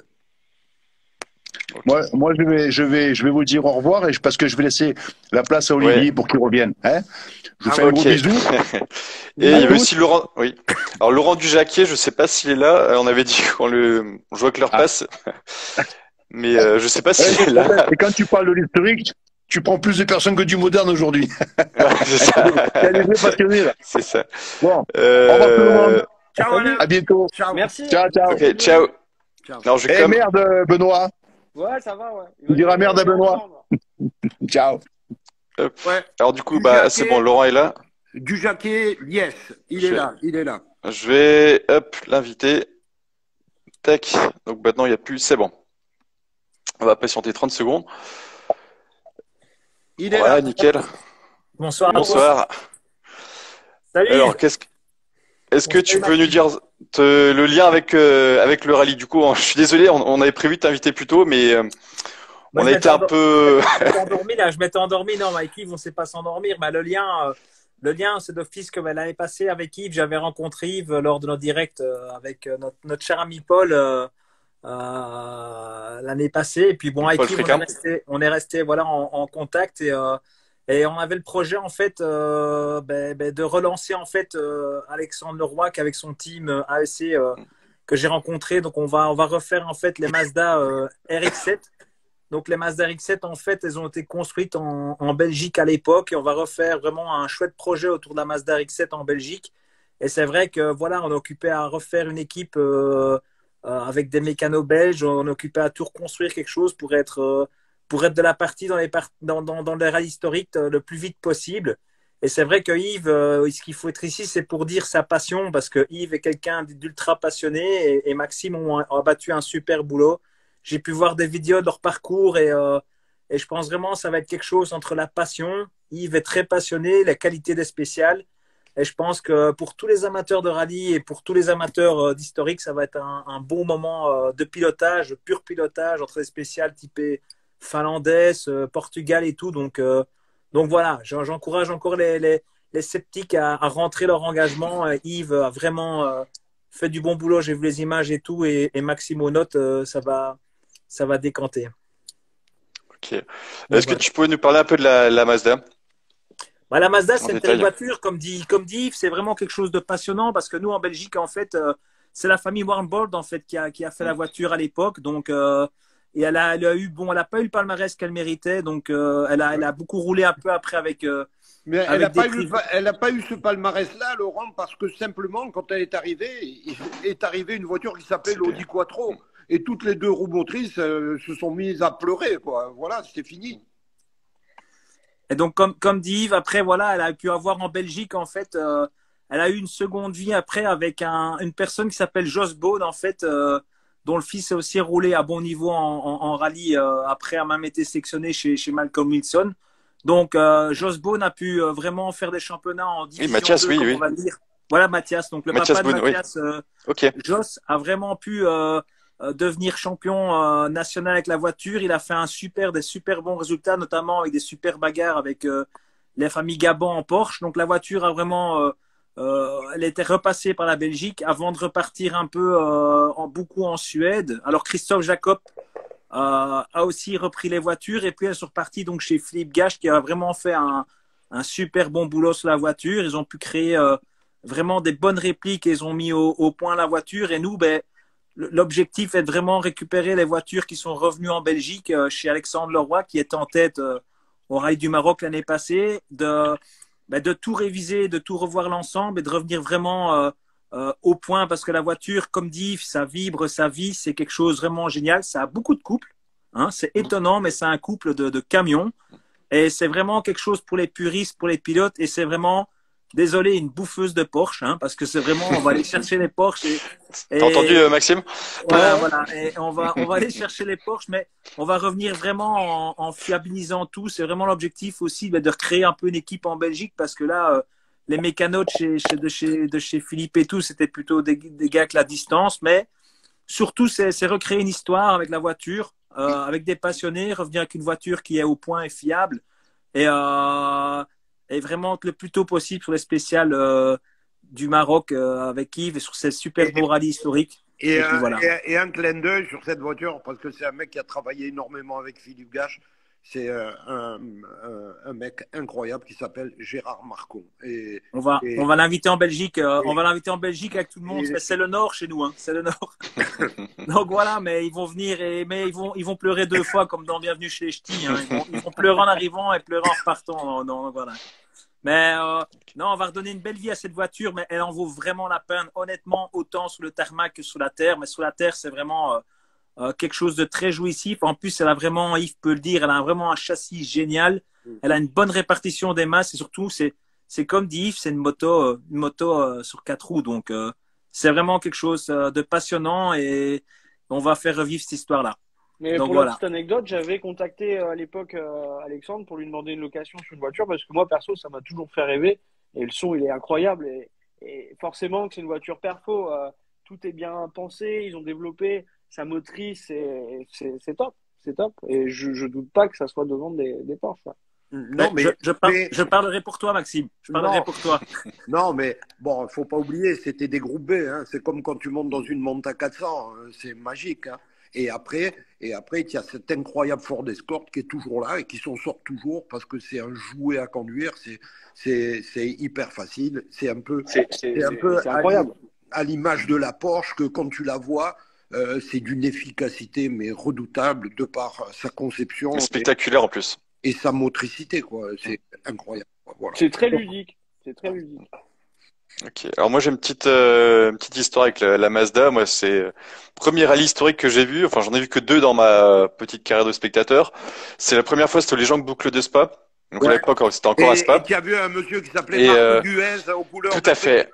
S6: Moi, je vais vous dire au revoir parce que je vais laisser la place à Olivier pour qu'il revienne. Hein, je vous fais un gros bisou.
S2: Et il y avait aussi Laurent. Oui. Alors Laurent Dujacquier, je sais pas s'il est là. On avait dit qu'on jouait que leur passe, mais je sais pas s'il est là.
S6: Et quand tu parles de l'historique, tu prends plus de personnes que du moderne aujourd'hui.
S2: C'est ça.
S6: Il y a des vrais passionnés là.
S2: C'est ça.
S6: Bon, au revoir tout le monde.
S4: Ciao, Alain.
S6: À bientôt.
S4: Ciao.
S5: Merci.
S6: Ciao.
S2: Ok, ciao. Alors,
S6: Merde, Benoît.
S5: Ouais, ça va, ouais.
S6: Tu diras merde à Benoît. Ciao.
S4: Ouais.
S2: Alors du coup, c'est bon, Laurent est là.
S4: Dujacquier, yes, il est là.
S2: Je vais, l'inviter. Tac. Donc maintenant, il n'y a plus. C'est bon. On va patienter 30 secondes.
S4: Il est
S2: voilà,
S4: là.
S2: nickel.
S7: Bonsoir.
S2: Bonsoir.
S7: Salut.
S2: Alors, est-ce que tu peux nous dire le lien avec le rallye? Du coup, je suis désolé, on avait prévu de t'inviter plus tôt, mais on a été un peu.
S7: Je m'étais endormi. Non, avec Yves, on ne sait pas s'endormir. Mais le lien, c'est d'office que l'année passée avec Yves, j'avais rencontré Yves lors de notre direct avec notre cher ami Paul l'année passée. Et puis bon, avec Yves, on est resté voilà, en contact et on avait le projet en fait de relancer en fait Alexandre Leroy avec son team AEC que j'ai rencontré. Donc on va refaire en fait les Mazda RX-7. Donc les Mazda RX-7 en fait elles ont été construites en Belgique à l'époque et on va refaire vraiment un chouette projet autour de la Mazda RX-7 en Belgique. Et c'est vrai que voilà, on est occupé à refaire une équipe avec des mécanos belges. On est occupé à tout reconstruire quelque chose pour être de la partie dans les rallyes historiques le plus vite possible. Et c'est vrai que Yves, ce qu'il faut être ici, c'est pour dire sa passion, parce que Yves est quelqu'un d'ultra passionné et Maxime ont abattu un super boulot. J'ai pu voir des vidéos de leur parcours et je pense vraiment que ça va être quelque chose entre la passion. Yves est très passionné, la qualité des spéciales. Et je pense que pour tous les amateurs de rallye et pour tous les amateurs d'historique, ça va être un bon moment de pilotage, pur pilotage entre les spéciales typées finlandaises, Portugal et tout. Donc voilà, j'encourage encore les sceptiques à rentrer leur engagement. Yves a vraiment fait du bon boulot, j'ai vu les images et tout. Et Maxime aux notes, ça va décanter.
S2: Ok. Est-ce que tu peux nous parler un peu de la Mazda?
S7: La Mazda, c'est une telle voiture, comme dit Yves, c'est vraiment quelque chose de passionnant parce que nous, en Belgique, en fait, c'est la famille Warnbold en fait, qui a fait la voiture à l'époque. Donc, et elle a pas eu le palmarès qu'elle méritait. Donc, elle a beaucoup roulé un peu après avec.
S4: Mais elle n'a pas eu ce palmarès-là, Laurent, parce que simplement, quand elle est arrivée une voiture qui s'appelait l'Audi Quattro. Et toutes les deux roues motrices se sont mises à pleurer, quoi. Voilà, c'était fini.
S7: Et donc, comme dit Yves, après, voilà, elle a pu avoir en Belgique, en fait, elle a eu une seconde vie après avec une personne qui s'appelle Jos Bode, en fait, dont le fils a aussi roulé à bon niveau en rallye après a même été sélectionné chez Malcolm Wilson. Donc, Jos Bode a pu vraiment faire des championnats en division 2, comme on va dire. Voilà, Mathias. Donc, le papa de Mathias, Jos, a vraiment pu devenir champion national avec la voiture. Il a fait des super bons résultats, notamment avec des super bagarres avec les familles Gabon en Porsche. Donc la voiture a vraiment, elle était repassée par la Belgique avant de repartir un peu beaucoup en Suède. Alors Christophe Jacob a aussi repris les voitures et puis elles sont reparties donc chez Philippe Gache qui a vraiment fait un super bon boulot sur la voiture. Ils ont pu créer vraiment des bonnes répliques et ils ont mis au point la voiture. Et nous, l'objectif est de vraiment récupérer les voitures qui sont revenues en Belgique chez Alexandre Leroy, qui est en tête au Rallye du Maroc l'année passée, de tout réviser, de tout revoir l'ensemble et de revenir vraiment au point, parce que la voiture, comme dit Yves, ça vibre, ça vit, c'est quelque chose vraiment génial. Ça a beaucoup de couple, hein, c'est étonnant, mais c'est un couple de camions et c'est vraiment quelque chose pour les puristes, pour les pilotes, et c'est vraiment... Désolé, une bouffeuse de Porsche, hein, parce que c'est vraiment, on va aller chercher les Porsche.
S2: T'as entendu, Maxime?
S7: Voilà. Et on va aller chercher les Porsche, mais on va revenir vraiment en fiabilisant tout. C'est vraiment l'objectif aussi de recréer un peu une équipe en Belgique, parce que là, les mécanos de chez Philippe et tout, c'était plutôt des gars avec la distance, mais surtout, c'est recréer une histoire avec la voiture, avec des passionnés, revenir avec une voiture qui est au point et fiable. Et vraiment le plus tôt possible sur les spéciales du Maroc avec Yves et sur ces super beaux rallyes historiques.
S4: Et un clin d'œil sur cette voiture, parce que c'est un mec qui a travaillé énormément avec Philippe Gache. C'est un mec incroyable qui s'appelle Gérard Marcon.
S7: On va l'inviter en Belgique. On va l'inviter en Belgique avec tout le monde. C'est le Nord chez nous, hein. C'est le Nord. Donc voilà, mais ils vont venir mais ils vont pleurer 2 fois comme dans Bienvenue chez les Ch'tis. Hein. Ils vont pleurer en arrivant et pleurer en repartant. Donc voilà. Mais non, on va redonner une belle vie à cette voiture, mais elle en vaut vraiment la peine, honnêtement, autant sur le tarmac que sur la terre. Mais sur la terre, c'est vraiment quelque chose de très jouissif. En plus, elle a vraiment, Yves peut le dire, elle a vraiment un châssis génial. Elle a une bonne répartition des masses et surtout, c'est comme dit Yves, c'est une moto sur 4 roues. Donc, c'est vraiment quelque chose de passionnant et on va faire revivre cette histoire-là.
S5: Mais donc, pour la petite anecdote, j'avais contacté à l'époque Alexandre pour lui demander une location sur une voiture parce que moi, perso, ça m'a toujours fait rêver et le son, il est incroyable et forcément que c'est une voiture perfo, tout est bien pensé, ils ont développé sa motrice, c'est top, c'est top et je doute pas que ça soit devant des Porsche.
S7: Non, mais je parlerai pour toi, Maxime. Je parlerai pour toi.
S4: Non, mais bon, faut pas oublier, c'était des groupes B. Hein. C'est comme quand tu montes dans une monte à 400, c'est magique. Hein. Et après, il y a cet incroyable Ford Escort qui est toujours là et qui s'en sort toujours parce que c'est un jouet à conduire, c'est hyper facile. C'est un peu
S5: incroyable.
S4: à l'image de la Porsche que quand tu la vois, c'est d'une efficacité mais redoutable de par sa conception.
S2: Spectaculaire en plus.
S4: Et sa motricité, quoi. C'est incroyable. Voilà.
S5: C'est très ludique. C'est très ludique.
S2: Ok. Alors moi j'ai une petite histoire avec la Mazda. Moi c'est premier rallye historique que j'ai vu. Enfin j'en ai vu que 2 dans ma petite carrière de spectateur. C'est la première fois c'était les gens de boucle de Spa. Donc à l'époque c'était encore à Spa.
S4: Et tu as vu un monsieur qui s'appelait Marc Duez aux couleurs.
S2: Tout à fait.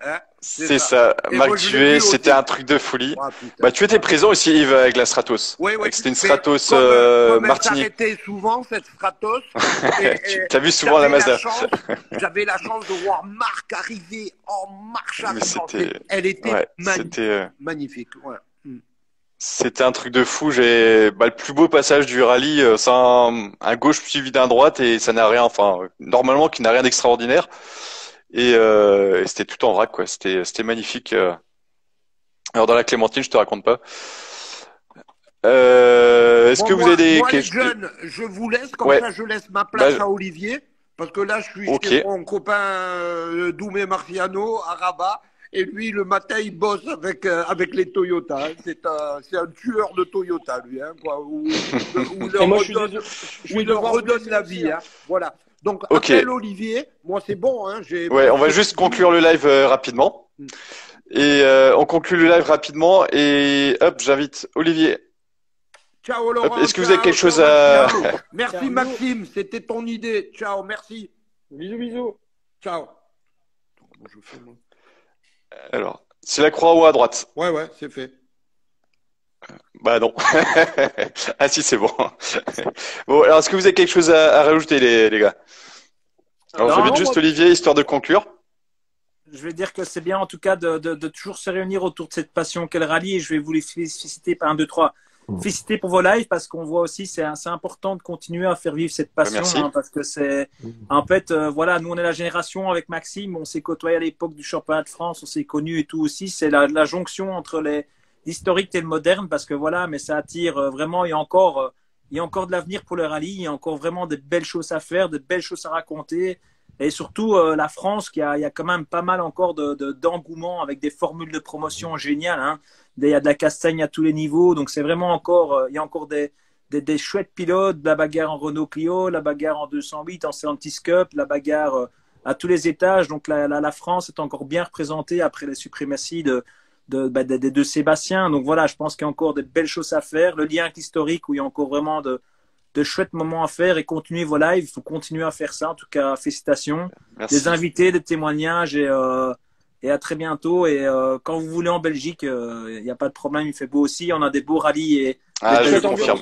S4: Hein,
S2: c'est ça. Marc Duez, c'était un truc de folie. Bah tu étais présent aussi Yves avec la Stratos.
S4: Oui.
S2: C'était une Stratos Martini.
S4: Elle s'arrêtait souvent cette Stratos.
S2: Tu as vu souvent la Mazda.
S4: J'avais la chance de voir Marc arriver en marche arrière. Elle était magnifique. Ouais.
S2: C'était un truc de fou. J'ai le plus beau passage du rallye, c'est un gauche suivi d'un droite et ça n'a rien. Enfin, normalement, qui n'a rien d'extraordinaire. Et c'était tout en vrac, quoi. C'était magnifique. Alors dans la Clémentine, je te raconte pas. Est-ce que vous avez des questions?
S4: Les jeunes, je vous laisse comme ça, je laisse ma place à Olivier parce que là, je suis chez mon copain Doumé Marciano à Rabat. Et lui, le matin, il bosse avec les Toyota. C'est un tueur de Toyota, lui. Hein, quoi, où il leur redonne la vie. Hein, voilà. Donc, appelle Olivier. Moi, c'est bon. Hein,
S2: on va juste conclure le live rapidement. Et on conclut le live rapidement. Et hop, j'invite Olivier.
S4: Ciao, Laurent.
S2: Est-ce que vous avez quelque chose à...
S4: Merci, Maxime. C'était ton idée. Ciao, merci.
S5: Bisous.
S4: Ciao. Comment je fais, moi ?
S2: Alors, c'est la croix ou à droite?
S4: Ouais, c'est fait.
S2: Bah non. Ah si, c'est bon. Bon, alors est-ce que vous avez quelque chose à rajouter, les gars? Alors, j'invite juste Olivier, histoire de conclure.
S7: Je vais dire que c'est bien, en tout cas, de toujours se réunir autour de cette passion qu'est le rallye. Et je vais vous les féliciter par 1, 2, 3. Féliciter pour vos lives parce qu'on voit aussi c'est important de continuer à faire vivre cette passion parce que c'est en fait voilà, nous on est la génération avec Maxime, on s'est côtoyé à l'époque du championnat de France, on s'est connus et tout aussi, c'est la jonction entre l'historique et le moderne parce que voilà, mais ça attire vraiment, il y a encore de l'avenir pour le rallye, il y a encore vraiment de belles choses à faire, de belles choses à raconter et surtout la France il y a quand même pas mal encore d'engouement avec des formules de promotion géniales, hein. Il y a de la castagne à tous les niveaux, donc c'est vraiment encore, il y a encore des chouettes pilotes, la bagarre en Renault Clio, la bagarre en 208, en Stellantis Cup, la bagarre à tous les étages. Donc la France est encore bien représentée après les suprématies de Sébastien. Donc voilà, je pense qu'il y a encore de belles choses à faire. Le lien avec l'historique où il y a encore vraiment de chouettes moments à faire et continuer vos lives. Il faut continuer à faire ça. En tout cas, félicitations.
S2: Merci.
S7: Des invités, des témoignages et à très bientôt. Et quand vous voulez en Belgique, il n'y a pas de problème, il fait beau aussi. On a des beaux rallyes. Et
S2: je confirme.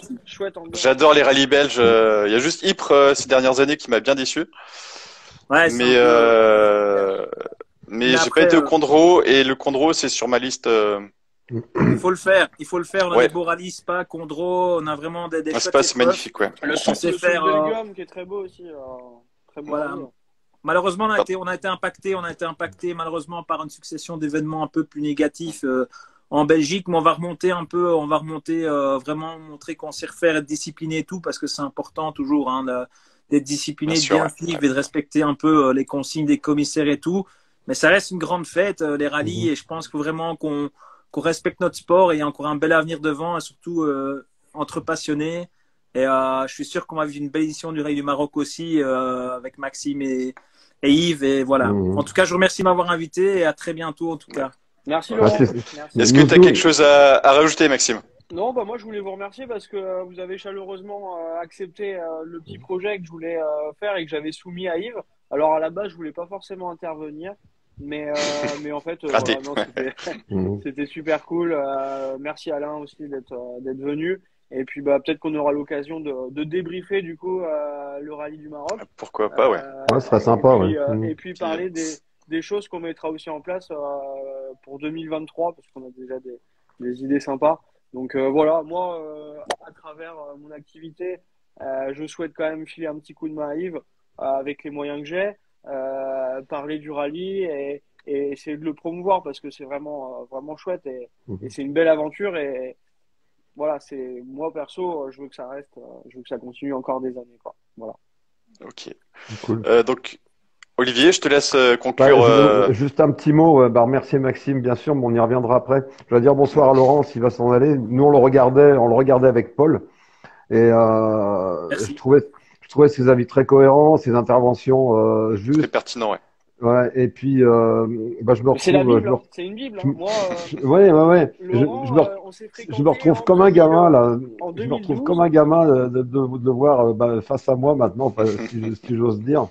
S2: J'adore les rallyes belges. Il y a juste Ypres ces dernières années qui m'a bien déçu.
S7: Ouais,
S2: mais j'ai pas été au Condro et le Condro c'est sur ma liste.
S7: Il faut le faire. On a des beaux rallyes, Spa, Condro. On a vraiment des
S2: Spa, c'est magnifique, ouais.
S5: Le Belgium qui est très beau aussi. Très beau.
S7: Voilà. Malheureusement, on a été impacté malheureusement par une succession d'événements un peu plus négatifs en Belgique, mais on va remonter vraiment montrer qu'on sait refaire, être discipliné et tout, parce que c'est important toujours d'être discipliné, de bien vivre et de respecter un peu les consignes des commissaires et tout. Mais ça reste une grande fête, les rallyes, et je pense qu'il faut vraiment qu'on respecte notre sport et il y a encore un bel avenir devant, et surtout entre passionnés. Et je suis sûr qu'on va vivre une belle édition du Rallye du Maroc aussi avec Maxime et Yves. Et voilà. En tout cas, je vous remercie de m'avoir invité et à très bientôt en tout cas.
S5: Merci Laurent.
S2: Est-ce que tu as quelque chose à rajouter, Maxime?
S5: Non, moi je voulais vous remercier parce que vous avez chaleureusement accepté le petit projet que je voulais faire et que j'avais soumis à Yves. Alors à la base, je voulais pas forcément intervenir, mais en fait, c'était super cool. Merci Alain aussi d'être venu. Et puis peut-être qu'on aura l'occasion de débriefer du coup le rallye du Maroc.
S2: Pourquoi pas, ouais.
S3: Ouais, ce serait sympa,
S5: et puis parler des choses qu'on mettra aussi en place pour 2023 parce qu'on a déjà des idées sympas. Donc voilà, moi à travers mon activité, je souhaite quand même filer un petit coup de main à Yves avec les moyens que j'ai, parler du rallye et essayer de le promouvoir parce que c'est vraiment chouette et c'est une belle aventure et voilà, c'est moi perso, je veux que ça reste, je veux que ça continue encore des années, quoi. Voilà.
S2: Ok.
S3: Cool.
S2: Donc, Olivier, je te laisse
S3: Bah,
S2: conclure.
S3: juste un petit mot. Bah, remercier Maxime, bien sûr, mais on y reviendra après. Je vais dire bonsoir à Laurence, il va s'en aller. Nous, on le regardait avec Paul, et
S7: Merci.
S3: je trouvais ses avis très cohérents, ses interventions
S2: Très
S3: justes.
S2: pertinent, ouais.
S3: Ouais, et puis, bah, je me
S5: Mais c'est la
S3: retrouve,
S5: Bible, hein. C'est une Bible, hein. Moi,
S3: ouais.
S5: Laurent, on s'est
S3: Je me
S5: fréquentés
S3: retrouve
S5: en
S3: comme un
S5: 2000,
S3: gamin là.
S5: en
S3: Je me retrouve
S5: 2012.
S3: comme un gamin de le voir bah, face à moi maintenant, si j'ose dire.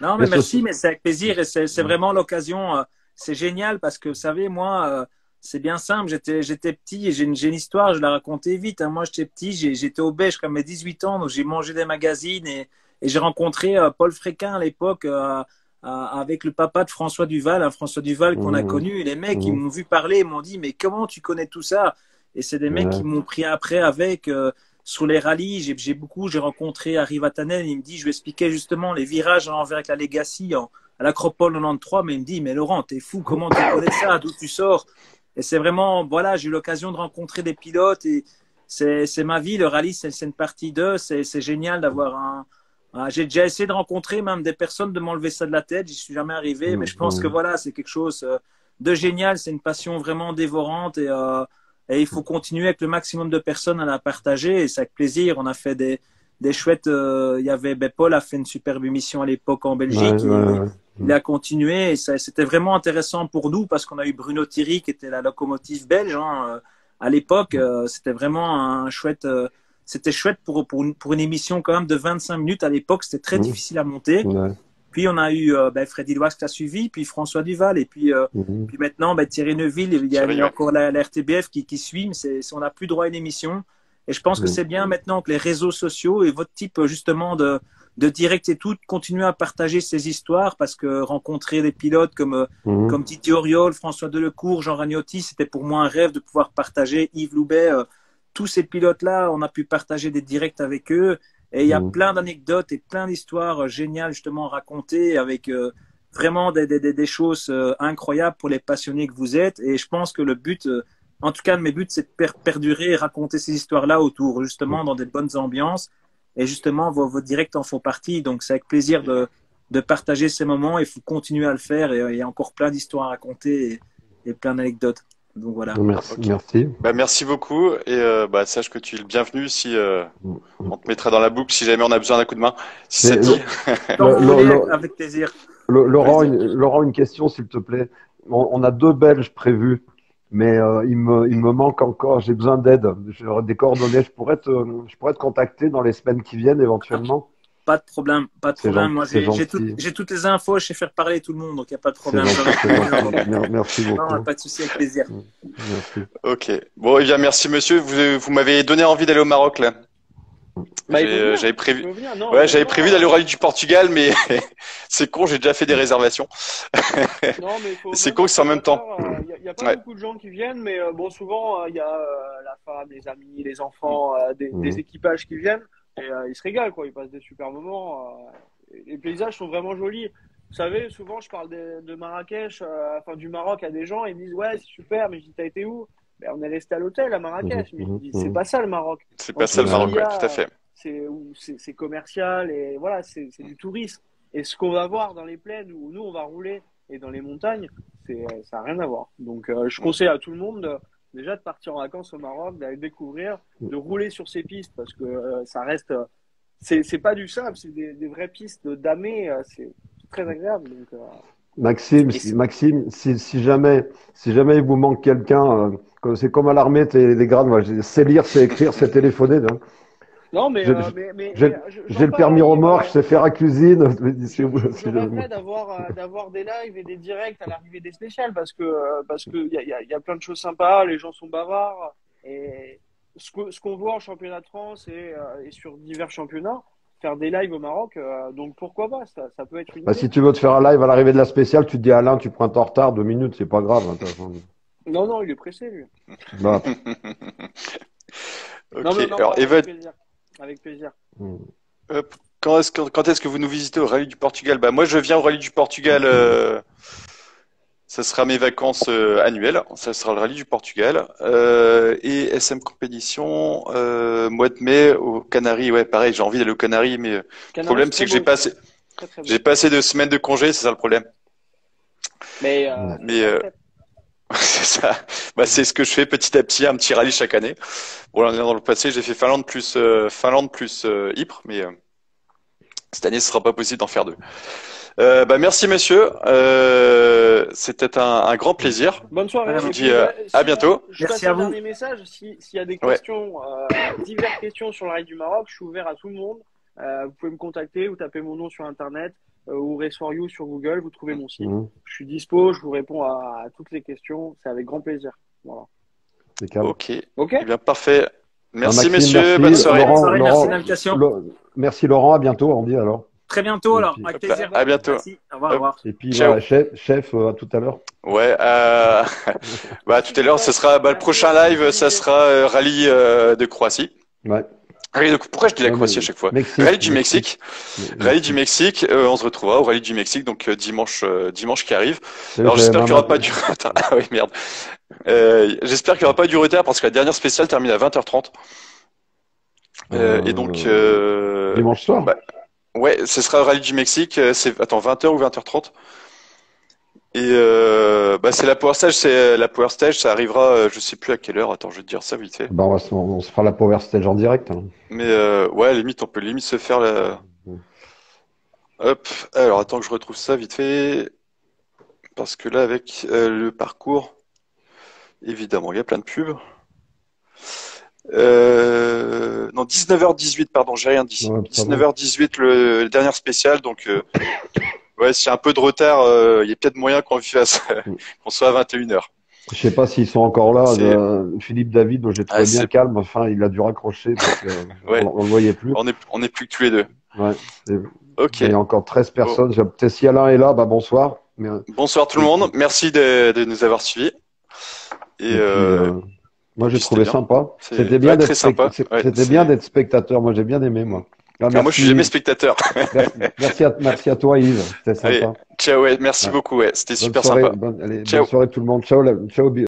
S7: Non,
S3: Mais
S7: mais merci, mais c'est avec plaisir et c'est
S3: Ouais.
S7: vraiment l'occasion. C'est génial parce que, vous savez, moi, c'est bien simple. J'étais petit et j'ai une histoire, je la racontais vite. Hein. Moi, j'étais petit, j'étais obèse comme mes 18 ans, donc j'ai mangé des magazines et j'ai rencontré Paul Fréquin à l'époque avec le papa de François Duval, hein, François Duval qu'on a
S3: Mhm,
S7: connu. Et les mecs, ils
S3: mhm,
S7: m'ont vu parler, ils m'ont dit, mais comment tu connais tout ça? Et c'est des mecs qui
S3: ouais,
S7: m'ont pris après avec. Sur les rallyes, j'ai rencontré Harry Vatanen, il me dit, je lui expliquais justement les virages à l'envers avec la Legacy à l'Acropole 93, mais il me dit, mais Laurent, t'es fou, comment tu connais ça, d'où tu sors? Et c'est vraiment, voilà, j'ai eu l'occasion de rencontrer des pilotes et c'est ma vie, le rallye, c'est une partie d'eux, c'est génial d'avoir j'ai déjà essayé de rencontrer même des personnes, de m'enlever ça de la tête, j'y suis jamais arrivé, mais je pense que
S3: mhm,
S7: voilà, c'est quelque chose de génial, c'est une passion vraiment dévorante et il faut continuer avec le maximum de personnes à la partager. Et c'est avec plaisir. On a fait des chouettes. Il y avait Paul a fait une superbe émission à l'époque en
S3: ouais,
S7: Belgique.
S3: ouais,
S7: Il a continué. Et c'était vraiment intéressant pour nous parce qu'on a eu Bruno Thierry qui était la locomotive belge à l'époque. C'était vraiment un chouette. C'était chouette pour une émission quand même de 25 minutes à l'époque. C'était très
S3: mhm,
S7: difficile à monter.
S3: ouais,
S7: Puis on a eu Freddy Loix qui a suivi, puis François Duval, et
S3: mhm,
S7: puis maintenant Thierry Neuville, il y a
S2: Thierry, ouais.
S7: encore la RTBF qui suit, mais on n'a plus droit à une émission. Et je pense que
S3: mhm,
S7: c'est bien maintenant que les réseaux sociaux et votre type justement de direct et tout, continuent à partager ces histoires, parce que rencontrer des pilotes
S3: mhm,
S7: comme Didier Auriol, François Delecourt, Jean Ragnotti, c'était pour moi un rêve de pouvoir partager. Yves Loubet, tous ces pilotes-là, on a pu partager des directs avec eux. Et il y a
S3: mhm.
S7: plein d'anecdotes et plein d'histoires géniales justement racontées avec vraiment des choses incroyables pour les passionnés que vous êtes. Et je pense que le but, en tout cas de mes buts, c'est de perdurer et raconter ces histoires-là autour, justement dans des bonnes ambiances. Et justement, vos directs en font partie. Donc c'est avec plaisir de partager ces moments. Il faut continuer à le faire. Et il y a encore plein d'histoires à raconter et plein d'anecdotes. Donc voilà.
S3: Merci,
S2: Ok.
S3: merci.
S2: Bah, merci beaucoup et sache que tu es le bienvenu si
S3: Mhm.
S2: on te mettra dans la boucle si jamais on a besoin d'un coup de main. Si ça
S3: Mais
S2: te dit.
S7: Quand vous voulez,
S3: Lo-
S7: avec plaisir.
S3: Laurent,
S2: Plaisir.
S3: Laurent, une question, s'il te plaît. On a deux Belges prévus, mais il me manque encore. J'ai besoin d'aide. J'aurais des coordonnées. Je pourrais te contacter dans les semaines qui viennent éventuellement.
S7: Pas de problème, pas de problème. Moi,
S3: C'est gentil.
S7: j'ai toutes les infos, je sais faire parler tout le monde, donc il n'y a pas de
S3: C'est
S7: problème.
S3: gentil, c'est gentil. Merci
S7: Non,
S3: beaucoup.
S7: pas de souci, avec plaisir.
S3: Merci.
S2: Ok. Bon, eh bien, merci monsieur. Vous m'avez donné envie d'aller au Maroc là.
S5: Bah, il faut venir.
S2: J'avais
S5: Il
S2: prévu.
S5: faut venir. Non,
S2: Ouais, j'avais
S5: honnêtement,
S2: prévu d'aller au rallye du Portugal, mais c'est con, j'ai déjà fait des réservations.
S5: non, mais il faut
S2: C'est
S5: même
S2: con
S5: pas
S2: que c'est en même temps.
S5: peur. Il y a pas
S2: Ouais.
S5: beaucoup de gens qui viennent, mais bon, souvent, il y a la femme, les amis, les enfants, des
S3: Mhm.
S5: équipages qui viennent et ils se régalent, quoi. Ils passent des super moments. Les paysages sont vraiment jolis. Vous savez, souvent, je parle de Marrakech, enfin du Maroc à des gens, ils me disent, ouais, c'est super, mais je dis, t'as été où? Ben, on est resté à l'hôtel à Marrakech. Mais je
S3: Mhm.
S5: dis, c'est
S3: Mhm.
S5: pas ça le Maroc.
S2: C'est
S5: En
S2: pas ça
S5: dessous
S2: le
S5: de ce
S2: Maroc,
S5: qu'il y
S2: ouais, tout à
S5: a,
S2: fait.
S5: c'est commercial et voilà, c'est du tourisme. Et ce qu'on va voir dans les plaines où nous on va rouler et dans les montagnes, ça n'a rien à voir. Donc je conseille à tout le monde déjà de partir en vacances au Maroc, d'aller découvrir, de rouler sur ces pistes parce que ça reste, c'est pas du simple, c'est des vraies pistes damées, c'est très agréable. Donc,
S3: Maxime,
S5: et
S3: si jamais il vous manque quelqu'un, c'est comme à l'armée, les grades, moi, c'est lire, c'est écrire, c'est téléphoner. Hein.
S5: non,
S3: J'ai j'ai
S5: j'en
S3: le
S5: parle à
S3: permis
S5: Yves.
S3: remorque, je sais faire la cuisine.
S5: Je rêverais d'avoir des lives et des directs à l'arrivée des spéciales parce que il y a plein de choses sympas, les gens sont bavards et ce qu'on voit en championnat de France et sur divers championnats, faire des lives au Maroc, donc pourquoi pas, ça peut être une
S3: Bah,
S5: idée.
S3: si tu veux te faire un live à l'arrivée de la spéciale, tu te dis Alain, tu prends un temps en retard, 2 minutes, c'est pas grave. Hein, de toute façon.
S5: Non, non, il est pressé lui.
S3: Bah,
S5: Non,
S2: Ok.
S5: mais non,
S2: Alors,
S5: avec
S2: Evan,
S5: plaisir. Avec plaisir.
S2: quand est-ce que vous nous visitez au rallye du Portugal? Bah, moi, je viens au rallye du Portugal. Ça sera mes vacances annuelles. Ça sera le rallye du Portugal. Et SM Compétition, mois de mai aux Canaries. Ouais, pareil, j'ai envie d'aller aux Canaries, mais le problème, c'est que j'ai pas assez de semaines de congé, c'est ça le problème.
S5: Mais
S2: c'est ça. Bah, c'est ce que je fais petit à petit, un petit rallye chaque année. Bon, là, dans le passé, j'ai fait Finlande plus Ypres, mais cette année, ce sera pas possible d'en faire deux. Bah, merci messieurs. C'était un grand plaisir.
S5: Bonne soirée.
S2: Je vous dis à bientôt.
S5: Je passe un dernier message. S'il y a des questions, diverses questions sur le rallye du Maroc, je suis ouvert à tout le monde. Vous pouvez me contacter ou taper mon nom sur Internet ou Race for You sur Google. Vous trouvez mon site. Je suis dispo. Je vous réponds à toutes les questions. C'est avec grand plaisir. Voilà.
S2: Ok. Eh bien, parfait. Merci messieurs.
S3: Merci.
S2: Bonne soirée.
S3: Laurent,
S7: merci de l'invitation.
S3: Merci Laurent. À bientôt. On dit alors.
S7: Très bientôt alors. Avec plaisir.
S2: À bientôt.
S7: Merci. Au revoir. Au revoir.
S3: Et puis voilà, chef, à tout à l'heure.
S2: Ouais. Bah tout à l'heure, ce sera le prochain live. Ça sera rallye de Croatie.
S3: Ouais.
S2: Pourquoi je dis la Croatie à chaque fois? Rallye du Mexique. Rallye du Mexique. On se retrouvera au rallye du Mexique, donc dimanche qui arrive. Alors j'espère qu'il n'y aura pas du retard. Ah oui, merde. J'espère qu'il n'y aura pas du retard parce que la dernière spéciale termine à 20h30. Et donc
S3: dimanche soir.
S2: Bah, ouais, ce sera le rallye du Mexique. C'est 20h ou 20h30. Et bah c'est la Power Stage, ça arrivera, je sais plus à quelle heure. Attends, je vais te dire ça vite fait.
S3: Bah on se fera la Power Stage en direct. Hein.
S2: Mais ouais, limite, on peut limite se faire la. Hop. Alors attends que je retrouve ça vite fait, parce que là avec le parcours, évidemment, il y a plein de pubs. Non, 19h18, pardon, j'ai rien dit.
S3: Ouais,
S2: 19h18, le dernier spécial, donc. Ouais, s'il y a un peu de retard, il y a peut-être moyen qu'on soit à 21h.
S3: Je sais pas s'ils sont encore là. Philippe David, dont j'ai trouvé bien calme. Enfin, il a dû raccrocher parce que on le voyait plus.
S2: On est plus que tous les deux.
S3: Ouais.
S2: Ok.
S3: Il y a encore 13 personnes. Peut-être si Alain est là, bah bonsoir.
S2: Bonsoir tout le monde. Merci de nous avoir suivis. Et
S3: moi, j'ai trouvé sympa.
S2: C'était bien d'être
S3: bien d'être spectateur. Moi, j'ai bien aimé, moi.
S2: Ah, moi, je suis jamais spectateur.
S3: Merci à toi, Yves. C'était sympa.
S2: Ciao, merci beaucoup. C'était super
S3: sympa.
S2: Ciao.
S3: Bonne soirée tout le monde. Ciao.